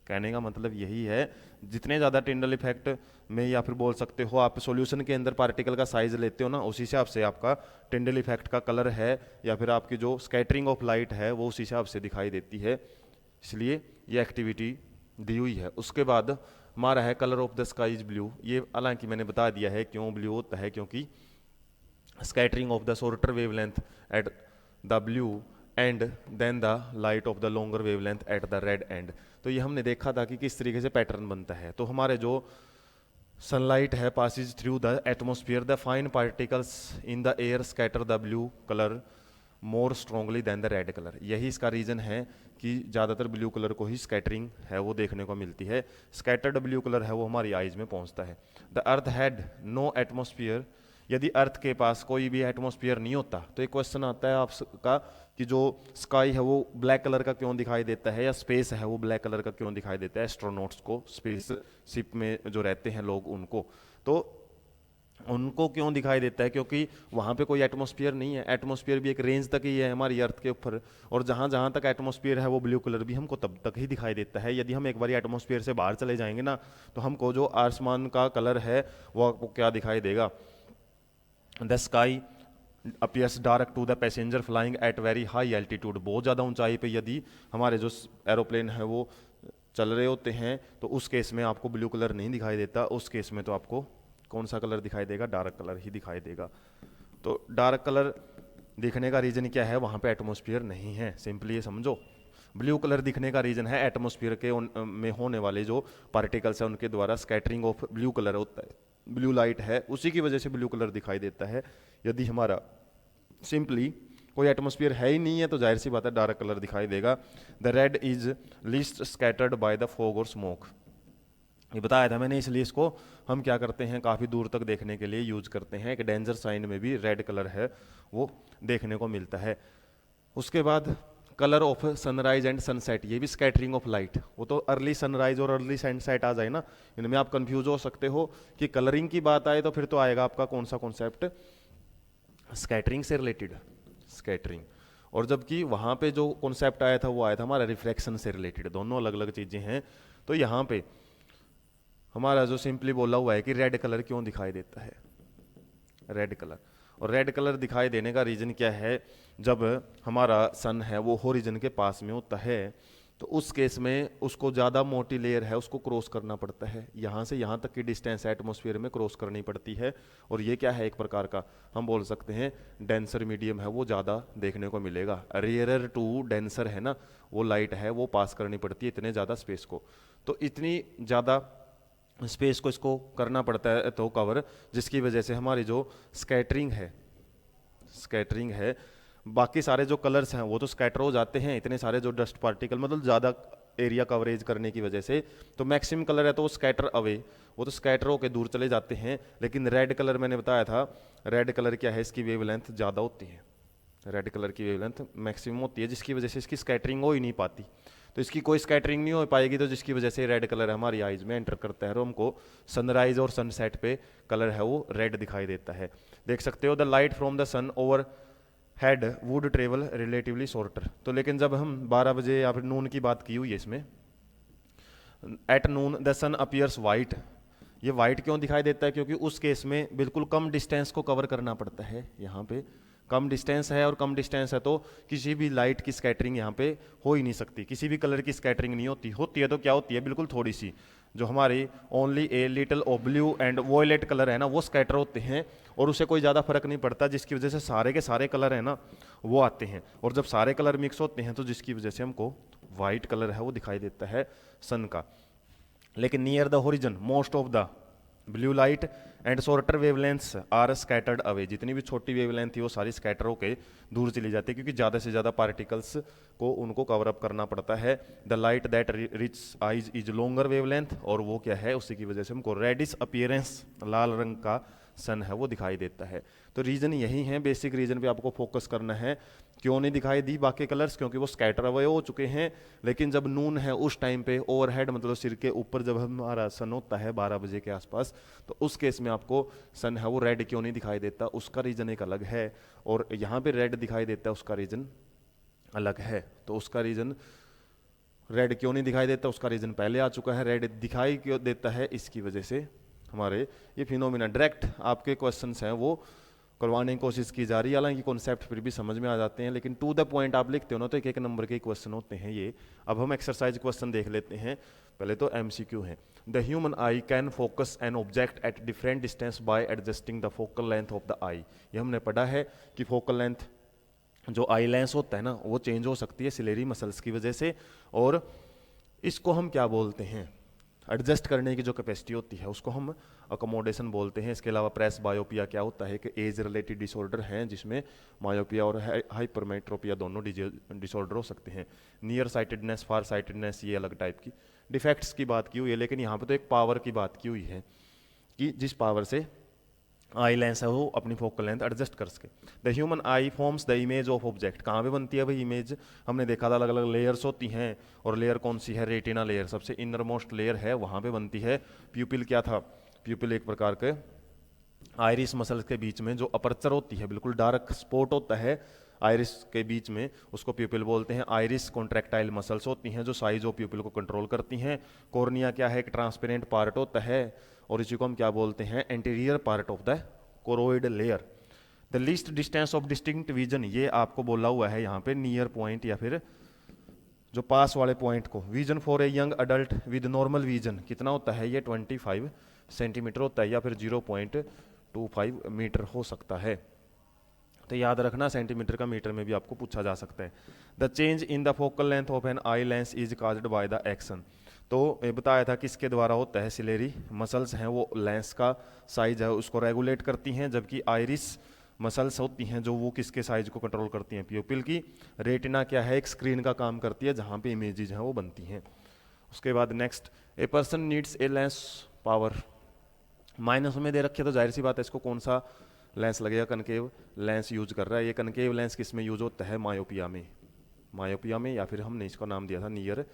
कहने का मतलब यही है, जितने ज़्यादा टिंडल इफेक्ट में या फिर बोल सकते हो आप सॉल्यूशन के अंदर पार्टिकल का साइज लेते हो ना, उसी हिसाब से आपका टिंडल इफेक्ट का कलर है या फिर आपकी जो स्कैटरिंग ऑफ लाइट है वो उस हिसाब से दिखाई देती है। इसलिए ये एक्टिविटी दी हुई है। उसके बाद हमारा है colour of the sky is blue. ये हालांकि मैंने बता दिया है क्यों ब्लू होता है, क्योंकि scattering of the shorter wavelength at the blue end than the light of the longer wavelength at the red end. तो ये हमने देखा था कि किस तरीके से पैटर्न बनता है। तो हमारे जो सनलाइट है passes through the atmosphere, the fine particles in the air scatter the blue colour more strongly than the red colour. यही इसका रीज़न है कि ज़्यादातर ब्लू कलर को ही स्कैटरिंग है वो देखने को मिलती है। स्कैटर्ड ब्लू कलर है वो हमारी आइज में पहुंचता है। The earth had no atmosphere. यदि अर्थ के पास कोई भी एटमोस्फियर नहीं होता तो एक क्वेश्चन आता है आपका कि जो स्काई है वो ब्लैक कलर का क्यों दिखाई देता है, या स्पेस है वो ब्लैक कलर का क्यों दिखाई देता है एस्ट्रोनॉट्स को, स्पेस शिप में जो रहते हैं लोग उनको। तो उनको क्यों दिखाई देता है, क्योंकि वहाँ पे कोई एटमॉस्फेयर नहीं है। एटमॉस्फेयर भी एक रेंज तक ही है हमारी अर्थ के ऊपर, और जहाँ जहाँ तक एटमॉस्फेयर है वो ब्लू कलर भी हमको तब तक ही दिखाई देता है। यदि हम एक बार एटमॉस्फेयर से बाहर चले जाएंगे ना तो हमको जो आसमान का कलर है वो आपको क्या दिखाई देगा। The sky appears dark to the passenger flying at very high altitude. बहुत ज़्यादा ऊंचाई पे यदि हमारे जो एरोप्लेन है वो चल रहे होते हैं तो उस केस में आपको ब्लू कलर नहीं दिखाई देता। उस केस में तो आपको कौन सा कलर दिखाई देगा, डार्क कलर ही दिखाई देगा। तो डार्क कलर दिखने का रीज़न क्या है, वहाँ पे एटमॉस्फेयर नहीं है, सिंपली ये समझो। ब्लू कलर दिखने का रीज़न है एटमॉस्फेयर के में होने वाले जो पार्टिकल्स हैं उनके द्वारा स्कैटरिंग ऑफ ब्लू कलर होता है, ब्लू लाइट है, उसी की वजह से ब्लू कलर दिखाई देता है। यदि हमारा सिंपली कोई एटमॉस्फेयर है ही नहीं है तो जाहिर सी बात है डार्क कलर दिखाई देगा। The red is least scattered by the fog और स्मोक। ये बताया था मैंने, इसलिए इसको हम क्या करते हैं काफ़ी दूर तक देखने के लिए यूज करते हैं। एक डेंजर साइन में भी रेड कलर है वो देखने को मिलता है। उसके बाद colour of sunrise and sunset, ये भी स्कैटरिंग ऑफ लाइट। वो तो अर्ली सनराइज और अर्ली सनसेट आ जाए ना, इनमें आप कंफ्यूज हो सकते हो कि कलरिंग की बात आए तो फिर तो आएगा आपका कौन सा कॉन्सेप्ट, स्कैटरिंग से रिलेटेड, स्कैटरिंग। और जबकि वहाँ पे जो कॉन्सेप्ट आया था वो आया था हमारा रिफ्लेक्शन से रिलेटेड, दोनों अलग अलग चीज़ें हैं। तो यहाँ पे हमारा जो सिंपली बोला हुआ है कि रेड कलर क्यों दिखाई देता है, रेड कलर। और रेड कलर दिखाई देने का रीज़न क्या है, जब हमारा सन है वो होरिजन के पास में होता है तो उस केस में उसको ज़्यादा मोटी लेयर है उसको क्रॉस करना पड़ता है, यहाँ से यहाँ तक की डिस्टेंस एटमॉस्फेयर में क्रॉस करनी पड़ती है। और ये क्या है, एक प्रकार का हम बोल सकते हैं डेंसर मीडियम है वो ज़्यादा देखने को मिलेगा। रेयरर टू डेंसर है ना, वो लाइट है वो पास करनी पड़ती है इतने ज़्यादा स्पेस को। तो इतनी ज़्यादा स्पेस को इसको करना पड़ता है तो कवर, जिसकी वजह से हमारी जो स्कैटरिंग है, बाकी सारे जो कलर्स हैं वो तो स्कैटर हो जाते हैं, इतने सारे जो डस्ट पार्टिकल मतलब ज़्यादा एरिया कवरेज करने की वजह से। तो मैक्सिमम कलर है तो वो स्कैटर अवे, वो तो स्कैटर होकर दूर चले जाते हैं। लेकिन रेड कलर मैंने बताया था, रेड कलर क्या है, इसकी वेवलेंथ ज़्यादा होती है, रेड कलर की वेवलेंथ मैक्सिमम होती है, जिसकी वजह से इसकी स्कैटरिंग हो ही नहीं पाती। तो इसकी कोई स्कैटरिंग नहीं हो पाएगी, तो जिसकी वजह से रेड कलर हमारी आइज में एंटर करता है और हमको सनराइज और सनसेट पे कलर है वो रेड दिखाई देता है। देख सकते हो the light from the sun overhead would travel relatively shorter. तो लेकिन जब हम 12 बजे या फिर नून की बात की हुई है इसमें, at noon the sun appears white. ये वाइट क्यों दिखाई देता है, क्योंकि उस केस में बिल्कुल कम डिस्टेंस को कवर करना पड़ता है। यहाँ पे कम डिस्टेंस है और कम डिस्टेंस है तो किसी भी लाइट की स्कैटरिंग यहाँ पे हो ही नहीं सकती, किसी भी कलर की स्कैटरिंग नहीं होती है तो क्या होती है, बिल्कुल थोड़ी सी, जो हमारी only a little of blue and violet colour है ना वो स्कैटर होते हैं और उसे कोई ज़्यादा फर्क नहीं पड़ता, जिसकी वजह से सारे के सारे कलर है ना वो आते हैं। और जब सारे कलर मिक्स होते हैं तो जिसकी वजह से हमको वाइट कलर है वो दिखाई देता है सन का। लेकिन near the horizon most of the blue light and shorter wavelengths are scattered away, जितनी भी छोटी वेवलेंथ थी वो सारी स्कैटर होके दूर चली जाती है, क्योंकि ज़्यादा से ज़्यादा पार्टिकल्स को उनको कवर अप करना पड़ता है। The light that rich eyes is longer wavelength, और वो क्या है, उसी की वजह से हमको रेडिश अपीयरेंस, लाल रंग का सन है वो दिखाई देता है। तो रीज़न यही है, बेसिक रीज़न पे आपको फोकस करना है। क्यों नहीं दिखाई दी बाकी कलर्स, क्योंकि वो स्कैटर अवे हो चुके हैं। लेकिन जब नून है उस टाइम पे ओवरहेड, मतलब सिर के ऊपर जब हमारा सन होता है 12 बजे के आसपास, तो उस केस में आपको सन है वो रेड क्यों नहीं दिखाई देता, उसका रीज़न एक अलग है। और यहाँ पे रेड दिखाई देता है, उसका रीज़न अलग है। तो उसका रीज़न रेड क्यों नहीं दिखाई देता, उसका रीज़न पहले आ चुका है। रेड दिखाई क्यों देता है, इसकी वजह से हमारे ये फिनोमिना डायरेक्ट आपके क्वेश्चंस हैं वो करवाने की कोशिश की जा रही है। हालांकि कॉन्सेप्ट फिर भी समझ में आ जाते हैं, लेकिन टू द पॉइंट आप लिखते हो ना तो एक एक नंबर के क्वेश्चन होते हैं ये। अब हम एक्सरसाइज क्वेश्चन देख लेते हैं। पहले तो एमसीक्यू है। The human eye can focus an object at different distance by adjusting the focal length of the eye. ये हमने पढ़ा है कि फोकल लेंथ जो आई लेंस होता है ना वो चेंज हो सकती है सिलेरी मसल्स की वजह से, और इसको हम क्या बोलते हैं, एडजस्ट करने की जो कैपेसिटी होती है उसको हम अकोमोडेशन बोलते हैं। इसके अलावा प्रेस बायोपिया क्या होता है कि एज रिलेटेड डिसऑर्डर हैं जिसमें मायोपिया और हाइपरमेट्रोपिया दोनों डिसऑर्डर हो सकते हैं। नियर साइटेडनेस, फार साइटेडनेस, ये अलग टाइप की डिफेक्ट्स की बात की हुई है, लेकिन यहाँ पे तो एक पावर की बात की हुई है कि जिस पावर से आई लेंस है वो अपनी फोकल लेंथ एडजस्ट कर सके। The human I forms the image of object. कहाँ पे बनती है भाई इमेज, हमने देखा था अलग अलग लेयर्स होती हैं, और लेयर कौन सी है, रेटिना लेयर सबसे इनर मोस्ट लेयर है, वहाँ पे बनती है। प्यूपिल क्या था, प्यूपिल एक प्रकार के आयरिस मसल्स के बीच में जो अपर्चर होती है, बिल्कुल डार्क स्पॉट होता है आयरिस के बीच में, उसको प्यूपिल बोलते हैं। आयरिस कॉन्ट्रैक्टाइल मसल्स होती हैं जो साइज ऑफ प्यूपिल को कंट्रोल करती हैं। कॉर्निया क्या है, एक ट्रांसपेरेंट पार्ट होता है, और इसी को हम क्या बोलते हैं, anterior part of the choroid layer. The least distance of distinct vision, ये आपको बोला हुआ है यहाँ पे नियर पॉइंट या फिर जो पास वाले पॉइंट को। Vision for a young adult with normal vision कितना होता है, ये 25 सेंटीमीटर होता है, या फिर 0.25 मीटर हो सकता है। तो याद रखना सेंटीमीटर का मीटर में भी आपको पूछा जा सकता है। The change in the focal length of an eye lens is caused by the action. तो ये बताया था किसके द्वारा होता है, सिलेरी मसल्स हैं वो लेंस का साइज है उसको रेगुलेट करती हैं, जबकि आइरिस मसल्स होती हैं जो वो किसके साइज को कंट्रोल करती हैं, प्यूपिल की। रेटिना क्या है, एक स्क्रीन का काम करती है जहाँ पे इमेजेस हैं वो बनती हैं। उसके बाद next, a person needs a lens power, minus में दे रखे तो जाहिर सी बात है इसको कौन सा लेंस लगेगा, कनकेव लेंस यूज कर रहा है। ये कनकेव लेंस किस में यूज होता है, मायोपिया में, मायोपिया में, या फिर हमने इसका नाम दिया था नियर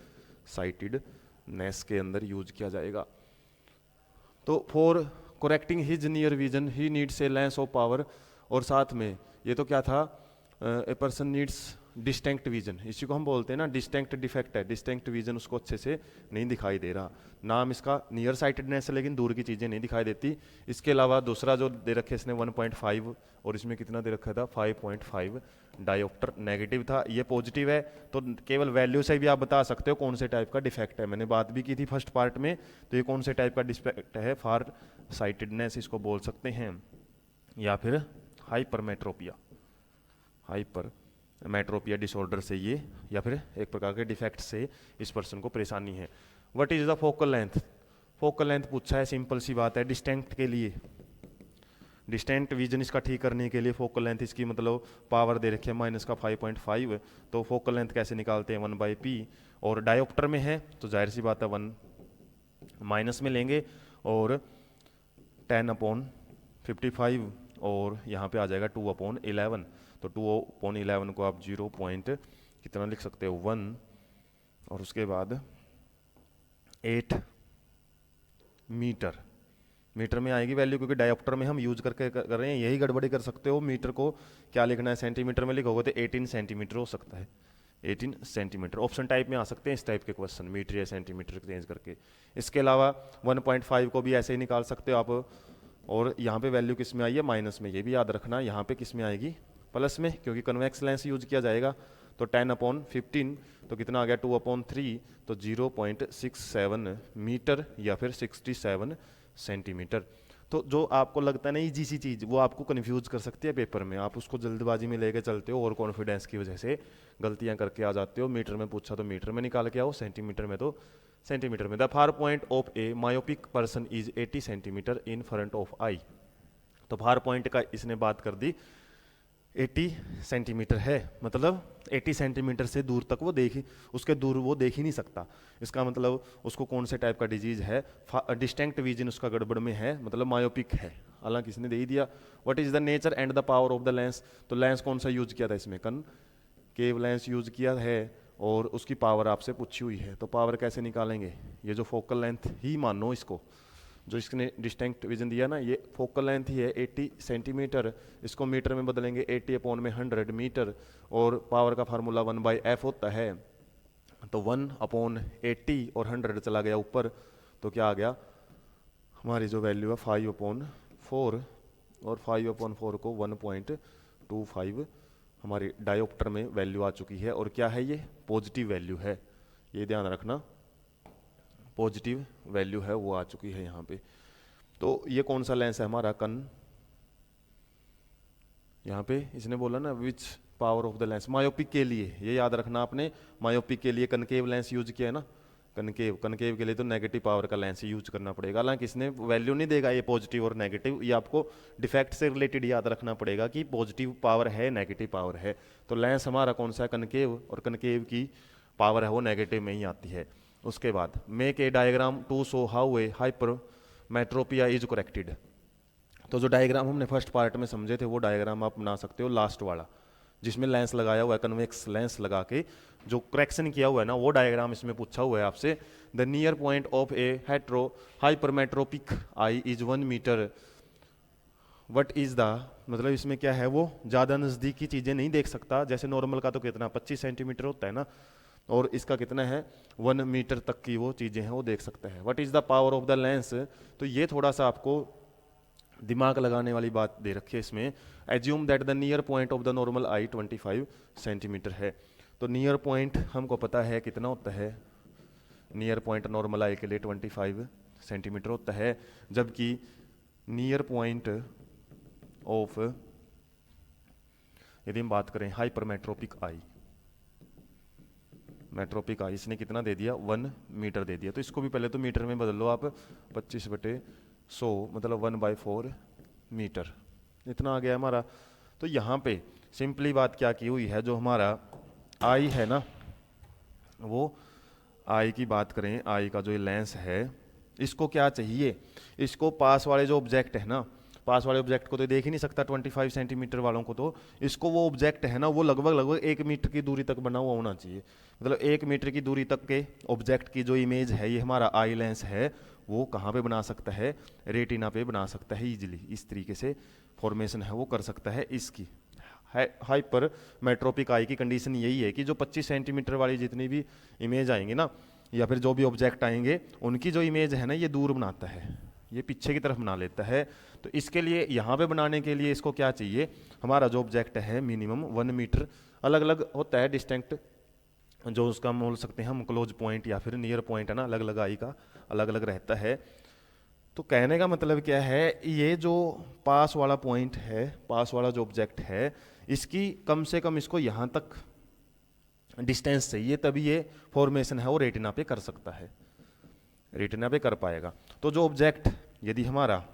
साइटेडनेस के अंदर यूज किया जाएगा। तो for correcting his near vision he needs a lens of power, और साथ में ये तो क्या था, a person needs distinct vision, इसी को हम बोलते हैं ना डिस्टिंक्ट डिफेक्ट है, डिस्टिंक्ट विजन उसको अच्छे से नहीं दिखाई दे रहा। नाम इसका नियर साइटेडनेस है लेकिन दूर की चीज़ें नहीं दिखाई देती। इसके अलावा दूसरा जो दे रखे इसने 1.5, और इसमें कितना दे रखा था 5.5 डायोप्टर, नेगेटिव था, ये पॉजिटिव है। तो केवल वैल्यू से भी आप बता सकते हो कौन से टाइप का डिफेक्ट है। मैंने बात भी की थी फर्स्ट पार्ट में, तो ये कौन से टाइप का डिफेक्ट है, फार साइटेडनेस इसको बोल सकते हैं, या फिर हाइपरमेट्रोपिया, हाइपरमेट्रोपिया डिसऑर्डर से ये, या फिर एक प्रकार के डिफेक्ट से इस पर्सन को परेशानी है। What is the focal length, focal length पूछा है, सिंपल सी बात है, डिस्टेंट के लिए, डिस्टेंट विजन इसका ठीक करने के लिए फोकल लेंथ इसकी मतलब पावर दे रखी है माइनस का 5.5, तो फोकल लेंथ कैसे निकालते हैं 1/p, और डायोप्टर में है तो जाहिर सी बात है 1 माइनस में लेंगे, और 10/55, और यहाँ पे आ जाएगा 2/11, तो 2/11 को आप 0 पॉइंट कितना लिख सकते हो 1, और उसके बाद 8 मीटर, मीटर में आएगी वैल्यू, क्योंकि डायोप्टर में हम यूज करके कर रहे हैं, यही गड़बड़ी कर सकते हो। मीटर को क्या लिखना है, सेंटीमीटर में लिखोगे तो 18 सेंटीमीटर हो सकता है, 18 सेंटीमीटर। ऑप्शन टाइप में आ सकते हैं इस टाइप के क्वेश्चन, मीटर या सेंटीमीटर चेंज करके। इसके अलावा 1.5 को भी ऐसे ही निकाल सकते हो आप, और यहाँ पे वैल्यू किस में आई है, माइनस में, ये भी याद रखना। यहाँ पे किस में आएगी, प्लस में, क्योंकि कन्वेक्स लेंस यूज किया जाएगा। तो 10/15 तो कितना आ गया 2/3, तो 0.67 मीटर या फिर 67 सेंटीमीटर। तो जो आपको लगता है ना इजी सी चीज़, वो आपको कन्फ्यूज कर सकती है पेपर में, आप उसको जल्दबाजी में लेके चलते हो और कॉन्फिडेंस की वजह से गलतियां करके आ जाते हो। मीटर में पूछा तो मीटर में निकाल के आओ, सेंटीमीटर में तो सेंटीमीटर में। The far point of a myopic person is 80 centimetre in front of eye. तो फार पॉइंट का इसने बात कर दी 80 सेंटीमीटर है, मतलब 80 सेंटीमीटर से दूर तक वो उसके दूर वो देख ही नहीं सकता। इसका मतलब उसको कौन से टाइप का डिजीज है, डिस्टिंक्ट विजन उसका गड़बड़ में है, मतलब मायोपिक है। हालांकि इसने दे ही दिया। What is the nature and the power of the lens. तो लेंस कौन सा यूज किया था इसमें, कनकेव लेंस यूज किया है और उसकी पावर आपसे पूछी हुई है। तो पावर कैसे निकालेंगे, ये जो फोकल लेंथ ही मानो इसको, जो इसने डिस्टिंक्ट विजन दिया ना, ये फोकल लेंथ ही है 80 सेंटीमीटर। इसको मीटर में बदलेंगे 80/100 मीटर, और पावर का फार्मूला 1/f होता है। तो 1/80 और 100 चला गया ऊपर, तो क्या आ गया हमारी जो वैल्यू है 5/4, और 5/4 को 1.25 हमारी डायोप्टर में वैल्यू आ चुकी है। और क्या है ये, पॉजिटिव वैल्यू है, ये ध्यान रखना, पॉजिटिव वैल्यू है वो आ चुकी है यहाँ पे। तो ये कौन सा लेंस है हमारा, यहाँ पे इसने बोला ना which power of the lens, myopic के लिए, ये याद रखना आपने, मायोपिक के लिए कनकेव लेंस यूज किया है ना, कनकेव के लिए तो नेगेटिव पावर का लेंस यूज करना पड़ेगा। हालांकि इसने वैल्यू नहीं देगा ये पॉजिटिव और नेगेटिव, ये आपको डिफेक्ट से रिलेटेड याद रखना पड़ेगा कि पॉजिटिव पावर है नेगेटिव पावर है। तो लेंस हमारा कौन सा है, कनकेव, और कनकेव की पावर है वो नेगेटिव में ही आती है। उसके बाद make a diagram to show how a hypermetropia is corrected. तो जो डायग्राम हमने फर्स्ट पार्ट में समझे थे वो डायग्राम आप बना सकते हो, लास्ट वाला जिसमें लेंस लगाया हुआ है, कन्वेक्स लेंस लगा के जो करेक्शन किया हुआ है ना, वो डायग्राम इसमें पूछा हुआ है आपसे। The near point of a hypermetropic eye is 1 metre. What is the, मतलब इसमें क्या है, वो ज़्यादा नज़दीकी चीज़ें नहीं देख सकता। जैसे नॉर्मल का तो कितना 25 सेंटीमीटर होता है ना, और इसका कितना है 1 मीटर तक की वो चीज़ें हैं वो देख सकता है। What is the power of the lens. तो ये थोड़ा सा आपको दिमाग लगाने वाली बात दे रखी है इसमें। Assume that the near point of the normal I 25 centimetre है। तो नियर पॉइंट हमको पता है कितना होता है, नियर पॉइंट नॉर्मल आई के लिए 25 सेंटीमीटर होता है, जबकि नियर पॉइंट ऑफ, यदि हम बात करें हाइपरमेट्रोपिक आई, मेट्रोपिक आई इसने कितना दे दिया 1 मीटर दे दिया। तो इसको भी पहले तो मीटर में बदल लो आप, 25/100 मतलब 1/4 मीटर, इतना आ गया हमारा। तो यहाँ पे सिंपली बात क्या की हुई है, जो हमारा आई है ना, वो आई की बात करें, आई का जो ये लेंस है इसको क्या चाहिए, इसको पास वाले जो ऑब्जेक्ट है ना, पास वाले ऑब्जेक्ट को तो देख ही नहीं सकता 25 सेंटीमीटर वालों को, तो इसको वो ऑब्जेक्ट है ना वो लगभग 1 मीटर की दूरी तक बना हुआ होना चाहिए। मतलब 1 मीटर की दूरी तक के ऑब्जेक्ट की जो इमेज है, ये हमारा आई लेंस है, वो कहाँ पे बना सकता है, रेटिना पे बना सकता है इजीली। इस तरीके से फॉर्मेशन है वो कर सकता है इसकी। हाइपर मेट्रोपिक आई की कंडीशन यही है कि जो 25 सेंटीमीटर वाली जितनी भी इमेज आएंगी ना, या फिर जो भी ऑब्जेक्ट आएंगे, उनकी जो इमेज है ना ये दूर बनाता है, ये पीछे की तरफ बना लेता है। तो इसके लिए यहाँ पे बनाने के लिए इसको क्या चाहिए, हमारा जो ऑब्जेक्ट है मिनिमम 1 मीटर, अलग अलग होता है डिस्टिंक्ट, जो उसका हम बोल सकते हैं हम क्लोज पॉइंट या फिर नियर पॉइंट है ना, अलग अलग आई का अलग अलग रहता है। तो कहने का मतलब क्या है, ये जो पास वाला पॉइंट है, पास वाला जो ऑब्जेक्ट है, इसकी कम से कम इसको यहाँ तक डिस्टेंस चाहिए, तभी ये फॉर्मेशन है वो रेटिना पे कर सकता है, रेटिना पे कर पाएगा। तो जो ऑब्जेक्ट यदि हमारा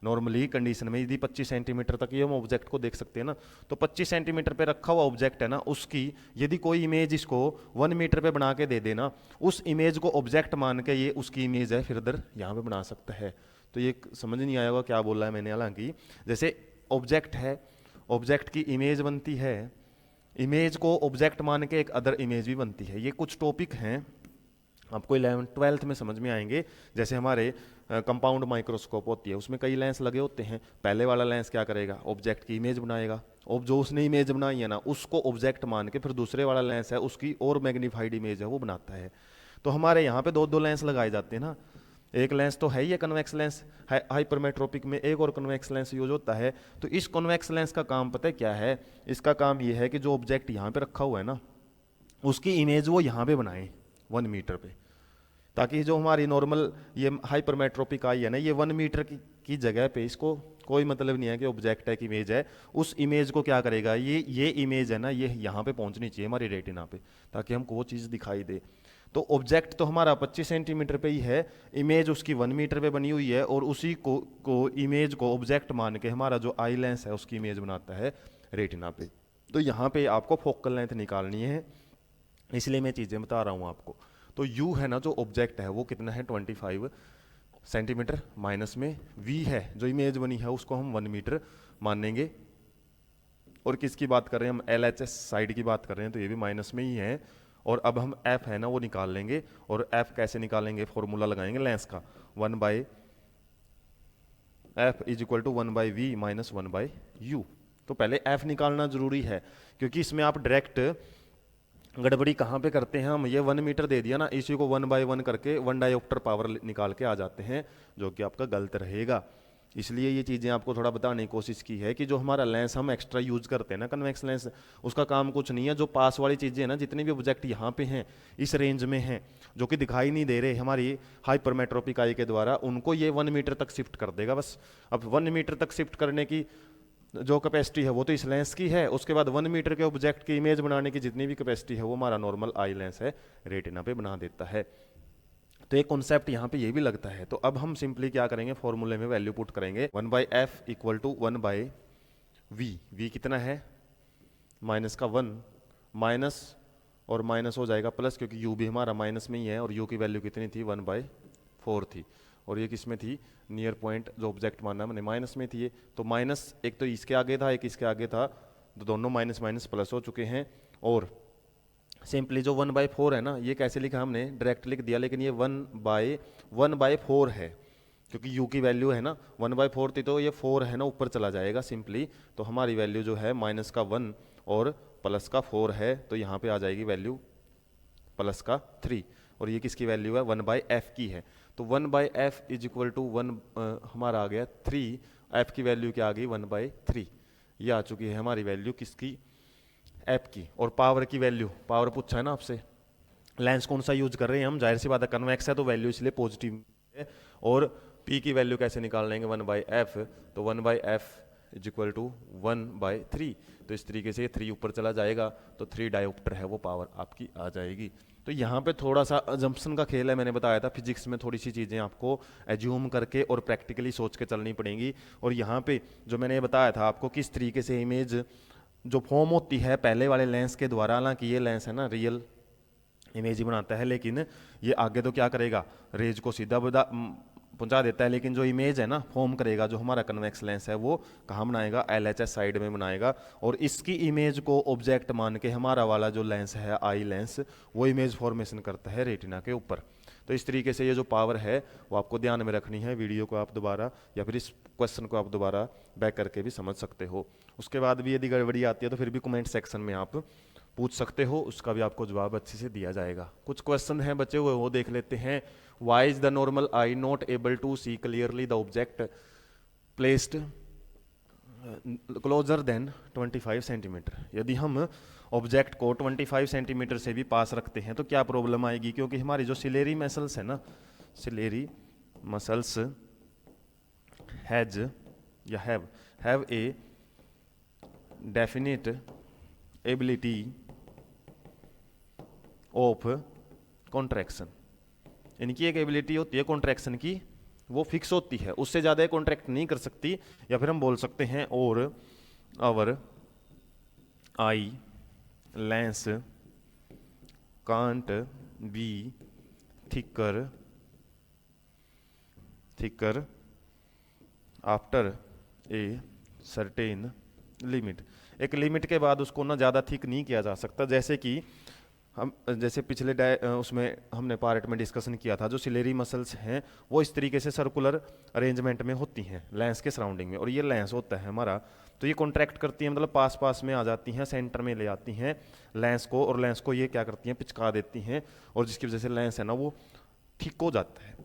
नॉर्मली कंडीशन में यदि 25 सेंटीमीटर तक ये हम ऑब्जेक्ट को देख सकते हैं ना, तो 25 सेंटीमीटर पे रखा हुआ ऑब्जेक्ट है ना, उसकी यदि कोई इमेज इसको 1 मीटर पे बना के दे देना, उस इमेज को ऑब्जेक्ट मान के ये उसकी इमेज है फिर इधर यहाँ पे बना सकता है। तो ये समझ नहीं आया होगा क्या बोला है मैंने, हालांकि जैसे ऑब्जेक्ट है, ऑब्जेक्ट की इमेज बनती है, इमेज को ऑब्जेक्ट मान के एक अदर इमेज भी बनती है। ये कुछ टॉपिक हैं आपको 11th 12th में समझ में आएंगे। जैसे हमारे कंपाउंड माइक्रोस्कोप होती है, उसमें कई लेंस लगे होते हैं। पहले वाला लेंस क्या करेगा, ऑब्जेक्ट की इमेज बनाएगा, और जो उसने इमेज बनाई है ना उसको ऑब्जेक्ट मान के फिर दूसरे वाला लेंस है उसकी और मैग्नीफाइड इमेज है वो बनाता है। तो हमारे यहाँ पे 2-2 लेंस लगाए जाते हैं ना, एक लेंस तो है ही है कन्वेक्स लेंस, हाइपरमेट्रोपिक में एक और कन्वेक्स लेंस यूज होता है। तो इस कन्वेक्स लेंस का काम पता है क्या है, इसका काम ये है कि जो ऑब्जेक्ट यहाँ पे रखा हुआ है ना उसकी इमेज वो यहाँ पे बनाए 1 मीटर पे, ताकि जो हमारी नॉर्मल ये हाइपरमेट्रोपिक आई है ना, ये 1 मीटर की जगह पे इसको कोई मतलब नहीं है कि ऑब्जेक्ट है कि इमेज है, उस इमेज को क्या करेगा, ये इमेज है ना ये यहाँ पे पहुँचनी चाहिए हमारी रेटिना पे, ताकि हमको वो चीज़ दिखाई दे। तो ऑब्जेक्ट तो हमारा 25 सेंटीमीटर पे ही है, इमेज उसकी 1 मीटर पे बनी हुई है, और उसी को इमेज को ऑब्जेक्ट मान के हमारा जो आई लेंस है उसकी इमेज बनाता है रेटिना पे। तो यहाँ पे आपको फोकल लेंथ निकालनी है, इसलिए मैं चीज़ें बता रहा हूँ आपको। तो यू है ना जो ऑब्जेक्ट है वो कितना है 25 सेंटीमीटर, माइनस में वी है जो इमेज बनी है उसको हम 1 मीटर मानेंगे। और किसकी बात कर रहे हैं हम, एल एच एस साइड की बात कर रहे हैं, तो ये भी माइनस में ही है। और अब हम एफ है ना वो निकाल लेंगे, और एफ कैसे निकालेंगे, फॉर्मूला लगाएंगे लेंस का, 1 by F is equal to 1 by V minus 1 by U. तो पहले एफ निकालना जरूरी है, क्योंकि इसमें आप डायरेक्ट गड़बड़ी कहाँ पे करते हैं हम, ये 1 मीटर दे दिया ना, इसी को 1 बाई 1 करके 1 डायोप्टर पावर निकाल के आ जाते हैं, जो कि आपका गलत रहेगा। इसलिए ये चीज़ें आपको थोड़ा बताने की कोशिश की है कि जो हमारा लेंस हम एक्स्ट्रा यूज करते हैं ना कन्वेक्स लेंस, उसका काम कुछ नहीं है। जो पास वाली चीज़ें हैं ना, जितने भी ऑब्जेक्ट यहाँ पे हैं इस रेंज में हैं जो कि दिखाई नहीं दे रहे हमारी हाइपरमेट्रोपिक आई के द्वारा, उनको ये 1 मीटर तक शिफ्ट कर देगा बस। अब 1 मीटर तक शिफ्ट करने की जो कैपेसिटी है वो तो इस लेंस की है, उसके बाद 1 मीटर के ऑब्जेक्ट की इमेज बनाने की जितनी भी कैपेसिटी है वो हमारा नॉर्मल आई लेंस है रेटिना पे बना देता है। तो एक कॉन्सेप्ट यहाँ पे ये भी लगता है। तो अब हम सिंपली क्या करेंगे, फॉर्मूले में वैल्यू पुट करेंगे, 1 by F equal to 1 by V. V कितना है, माइनस का 1, माइनस और माइनस हो जाएगा प्लस, क्योंकि यू भी हमारा माइनस में ही है, और यू की वैल्यू कितनी थी 1 बाई 4 थी, और ये किस में थी, नियर पॉइंट जो ऑब्जेक्ट माना मैंने माइनस में थी ये। तो माइनस एक तो इसके आगे था, एक इसके आगे था, तो दोनों माइनस माइनस प्लस हो चुके हैं। और सिंपली जो 1 बाई 4 है ना, ये कैसे लिखा हमने, डायरेक्ट लिख दिया, लेकिन ये 1 बाई 4 है, क्योंकि u की वैल्यू है ना 1 बाई 4 थी, तो ये 4 है ना ऊपर चला जाएगा सिंपली। तो हमारी वैल्यू जो है माइनस का 1 और प्लस का 4 है, तो यहाँ पे आ जाएगी वैल्यू प्लस का 3, और ये किसकी वैल्यू है, 1 बाई एफ की है। तो 1 by F is equal to 1 हमारा आ गया 3, एफ की वैल्यू क्या आ गई 1 बाई 3, ये आ चुकी है हमारी वैल्यू किसकी, एफ की। और पावर की वैल्यू, पावर पूछा है ना आपसे, लेंस कौन सा यूज कर रहे हैं हम, जाहिर सी बात है कन्वेक्स है तो वैल्यू इसलिए पॉजिटिव है। और पी की वैल्यू कैसे निकाल लेंगे, 1 बाई एफ, तो 1 by F is equal to 1 by 3, तो इस तरीके से 3 ऊपर चला जाएगा, तो 3 डायोप्टर है वो पावर आपकी आ जाएगी। तो यहाँ पे थोड़ा सा अजम्पशन का खेल है, मैंने बताया था फिजिक्स में थोड़ी सी चीज़ें आपको एज्यूम करके और प्रैक्टिकली सोच के चलनी पड़ेंगी। और यहाँ पे जो मैंने बताया था आपको किस तरीके से इमेज जो फॉर्म होती है पहले वाले लेंस के द्वारा, हालांकि ये लेंस है ना रियल इमेज ही बनाता है, लेकिन ये आगे तो क्या करेगा, रेज को सीधा पहुंचा देता है, लेकिन जो इमेज है ना फॉर्म करेगा जो हमारा कन्वेक्स लेंस है वो कहाँ बनाएगा, एलएचएस साइड में बनाएगा, और इसकी इमेज को ऑब्जेक्ट मान के हमारा वाला जो लेंस है आई लेंस वो इमेज फॉर्मेशन करता है रेटिना के ऊपर। तो इस तरीके से ये जो पावर है वो आपको ध्यान में रखनी है। वीडियो को आप दोबारा या फिर इस क्वेश्चन को आप दोबारा बैक करके भी समझ सकते हो। उसके बाद भी यदि गड़बड़ी आती है तो फिर भी कमेंट सेक्शन में आप पूछ सकते हो, उसका भी आपको जवाब अच्छे से दिया जाएगा। कुछ क्वेश्चन हैं बचे हुए वो देख लेते हैं। Why is the normal eye not able to see clearly the object placed closer than 25 centimetre. यदि हम ऑब्जेक्ट को 25 सेंटीमीटर से भी पास रखते हैं तो क्या प्रॉब्लम आएगी, क्योंकि हमारी जो सिलेरी मसल्स है ना, सिलेरी मसल्स हैज या have a definite ability of contraction, इनकी एक एबिलिटी होती है कॉन्ट्रैक्शन की, वो फिक्स होती है, उससे ज़्यादा कॉन्ट्रैक्ट नहीं कर सकती। या फिर हम बोल सकते हैं और our eye lens can't be thicker after a certain limit. एक लिमिट के बाद उसको ना ज़्यादा थिक नहीं किया जा सकता। जैसे कि हम जैसे पिछले उसमें हमने पार्ट में डिस्कशन किया था, जो सिलेरी मसल्स हैं वो इस तरीके से सर्कुलर अरेंजमेंट में होती हैं लेंस के सराउंडिंग में, और ये लेंस होता है हमारा, तो ये कॉन्ट्रैक्ट करती हैं, मतलब पास पास में आ जाती हैं, सेंटर में ले आती हैं लेंस को, और लेंस को ये क्या करती हैं, पिचका देती हैं, और जिसकी वजह से लेंस है ना वो थिक हो जाता है,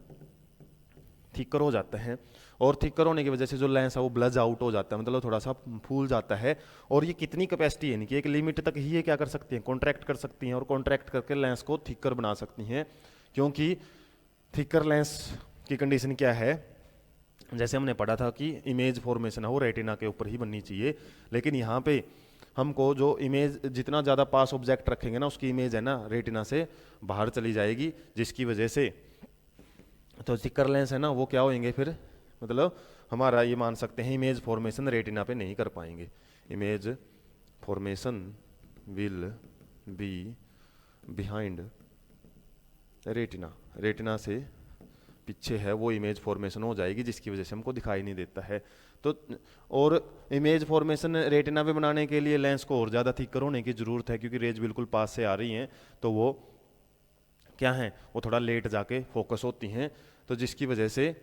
थिकर हो जाता है। और थिकर होने की वजह से जो लेंस है वो ब्लज आउट हो जाता है, मतलब थोड़ा सा फूल जाता है। और ये कितनी कैपेसिटी है इनकी, एक लिमिट तक ही ये क्या कर सकती हैं, कॉन्ट्रैक्ट कर सकती हैं, और कॉन्ट्रैक्ट करके लेंस को थिकर बना सकती हैं। क्योंकि थिकर लेंस की कंडीशन क्या है, जैसे हमने पढ़ा था कि इमेज फॉर्मेशन है वो रेटिना के ऊपर ही बननी चाहिए, लेकिन यहाँ पे हमको जो इमेज जितना ज़्यादा पास ऑब्जेक्ट रखेंगे ना उसकी इमेज है ना रेटिना से बाहर चली जाएगी, जिसकी वजह से तो थिकर लेंस है ना वो क्या होंगे फिर, मतलब हमारा ये मान सकते हैं इमेज फॉर्मेशन रेटिना पे नहीं कर पाएंगे। Image formation will be behind retina, retina से पीछे है वो इमेज फॉर्मेशन हो जाएगी, जिसकी वजह से हमको दिखाई नहीं देता है। तो और इमेज फॉर्मेशन रेटिना पे बनाने के लिए लेंस को और ज़्यादा थिकर होने की ज़रूरत है, क्योंकि रेज बिल्कुल पास से आ रही हैं तो वो क्या है, वो थोड़ा लेट जाके फोकस होती हैं, तो जिसकी वजह से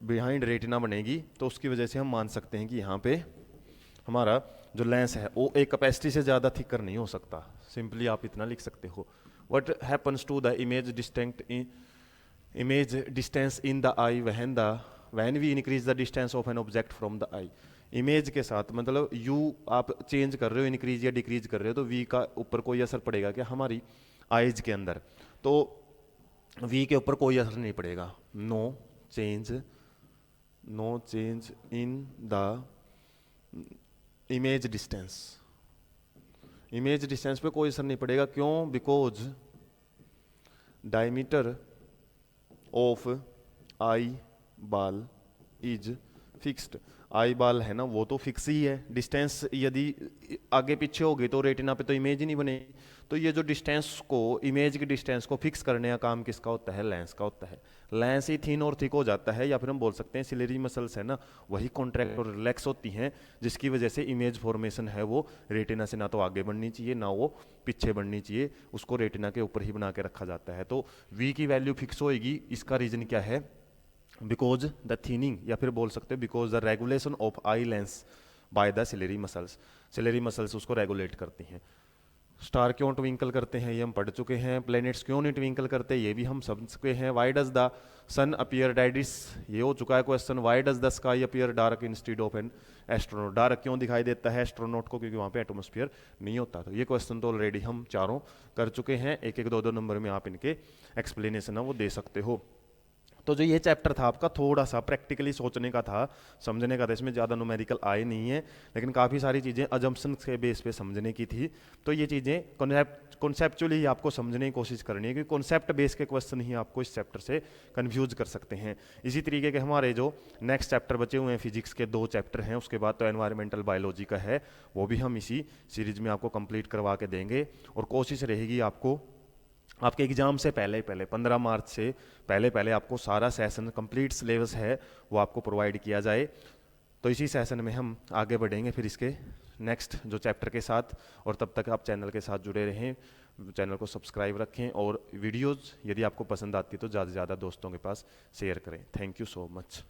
बिहाइंड रेटिना बनेगी। तो उसकी वजह से हम मान सकते हैं कि यहाँ पे हमारा जो लेंस है वो एक कैपेसिटी से ज़्यादा थिकर नहीं हो सकता। सिंपली आप इतना लिख सकते हो, what happens to the image distance in the eye when we increase the distance of an object from the eye। Image के साथ मतलब u आप चेंज कर रहे हो, इंक्रीज या डिक्रीज कर रहे हो, तो v का ऊपर कोई असर पड़ेगा क्या हमारी आइज के अंदर? तो v के ऊपर कोई असर नहीं पड़ेगा, no change in the image distance, image distance पे कोई असर नहीं पड़ेगा। क्यों? बिकॉज डायमीटर ऑफ आई बाल इज फिक्स्ड। आई बाल है ना वो तो फिक्स ही है, डिस्टेंस यदि आगे पीछे होगी तो रेटिना पे तो इमेज ही नहीं बनेगी। तो ये जो डिस्टेंस को, इमेज की डिस्टेंस को फिक्स करने का काम किसका होता है? लेंस का होता है। लेंस ही थिन और थिक हो जाता है, या फिर हम बोल सकते हैं सिलेरी मसल्स है ना वही कॉन्ट्रैक्ट और रिलैक्स होती हैं, जिसकी वजह से इमेज फॉर्मेशन है वो रेटिना से ना तो आगे बढ़नी चाहिए ना वो पीछे बढ़नी चाहिए, उसको रेटिना के ऊपर ही बना के रखा जाता है। तो वी की वैल्यू फिक्स होएगी, इसका रीजन क्या है? बिकॉज द थिनिंग, या फिर बोल सकते हैं because the regulation of eye lens by the ciliary muscles. Ciliary muscles उसको रेगुलेट करती हैं। स्टार क्यों ट्विंकल करते हैं ये हम पढ़ चुके हैं। प्लैनेट्स क्यों नहीं ट्विंकल करते ये भी हम समझ चुके हैं। Why does the sun appear डाइडिस, ये हो चुका है question. Why does the sky appear dark instead of an astronaut, dark क्यों दिखाई देता है एस्ट्रोनॉट को? क्योंकि वहाँ पे एटमॉस्फेयर नहीं होता। तो ये क्वेश्चन तो ऑलरेडी हम चारों कर चुके हैं, एक एक दो दो नंबर में आप इनके एक्सप्लेनेशन है वो दे सकते हो। तो जो ये चैप्टर था आपका थोड़ा सा प्रैक्टिकली सोचने का था, समझने का था, इसमें ज़्यादा न्यूमेरिकल आए नहीं है, लेकिन काफ़ी सारी चीज़ें अजम्पशन के बेस पे समझने की थी। तो ये चीज़ें कॉन्सेप्चुअली आपको समझने की कोशिश करनी है, क्योंकि कॉन्सेप्ट बेस के क्वेश्चन ही आपको इस चैप्टर से कन्फ्यूज कर सकते हैं। इसी तरीके के हमारे जो नेक्स्ट चैप्टर बचे हुए हैं, फिजिक्स के 2 चैप्टर हैं, उसके बाद तो एनवायरमेंटल बायोलॉजी का है, वो भी हम इसी सीरीज में आपको कंप्लीट करवा के देंगे। और कोशिश रहेगी आपको आपके एग्जाम से पहले 15 मार्च से पहले आपको सारा सेशन कंप्लीट सिलेबस है वो आपको प्रोवाइड किया जाए। तो इसी सेशन में हम आगे बढ़ेंगे फिर इसके नेक्स्ट जो चैप्टर के साथ। और तब तक आप चैनल के साथ जुड़े रहें, चैनल को सब्सक्राइब रखें, और वीडियोज़ यदि आपको पसंद आती है तो ज़्यादा से ज़्यादा दोस्तों के पास शेयर करें। Thank you so much.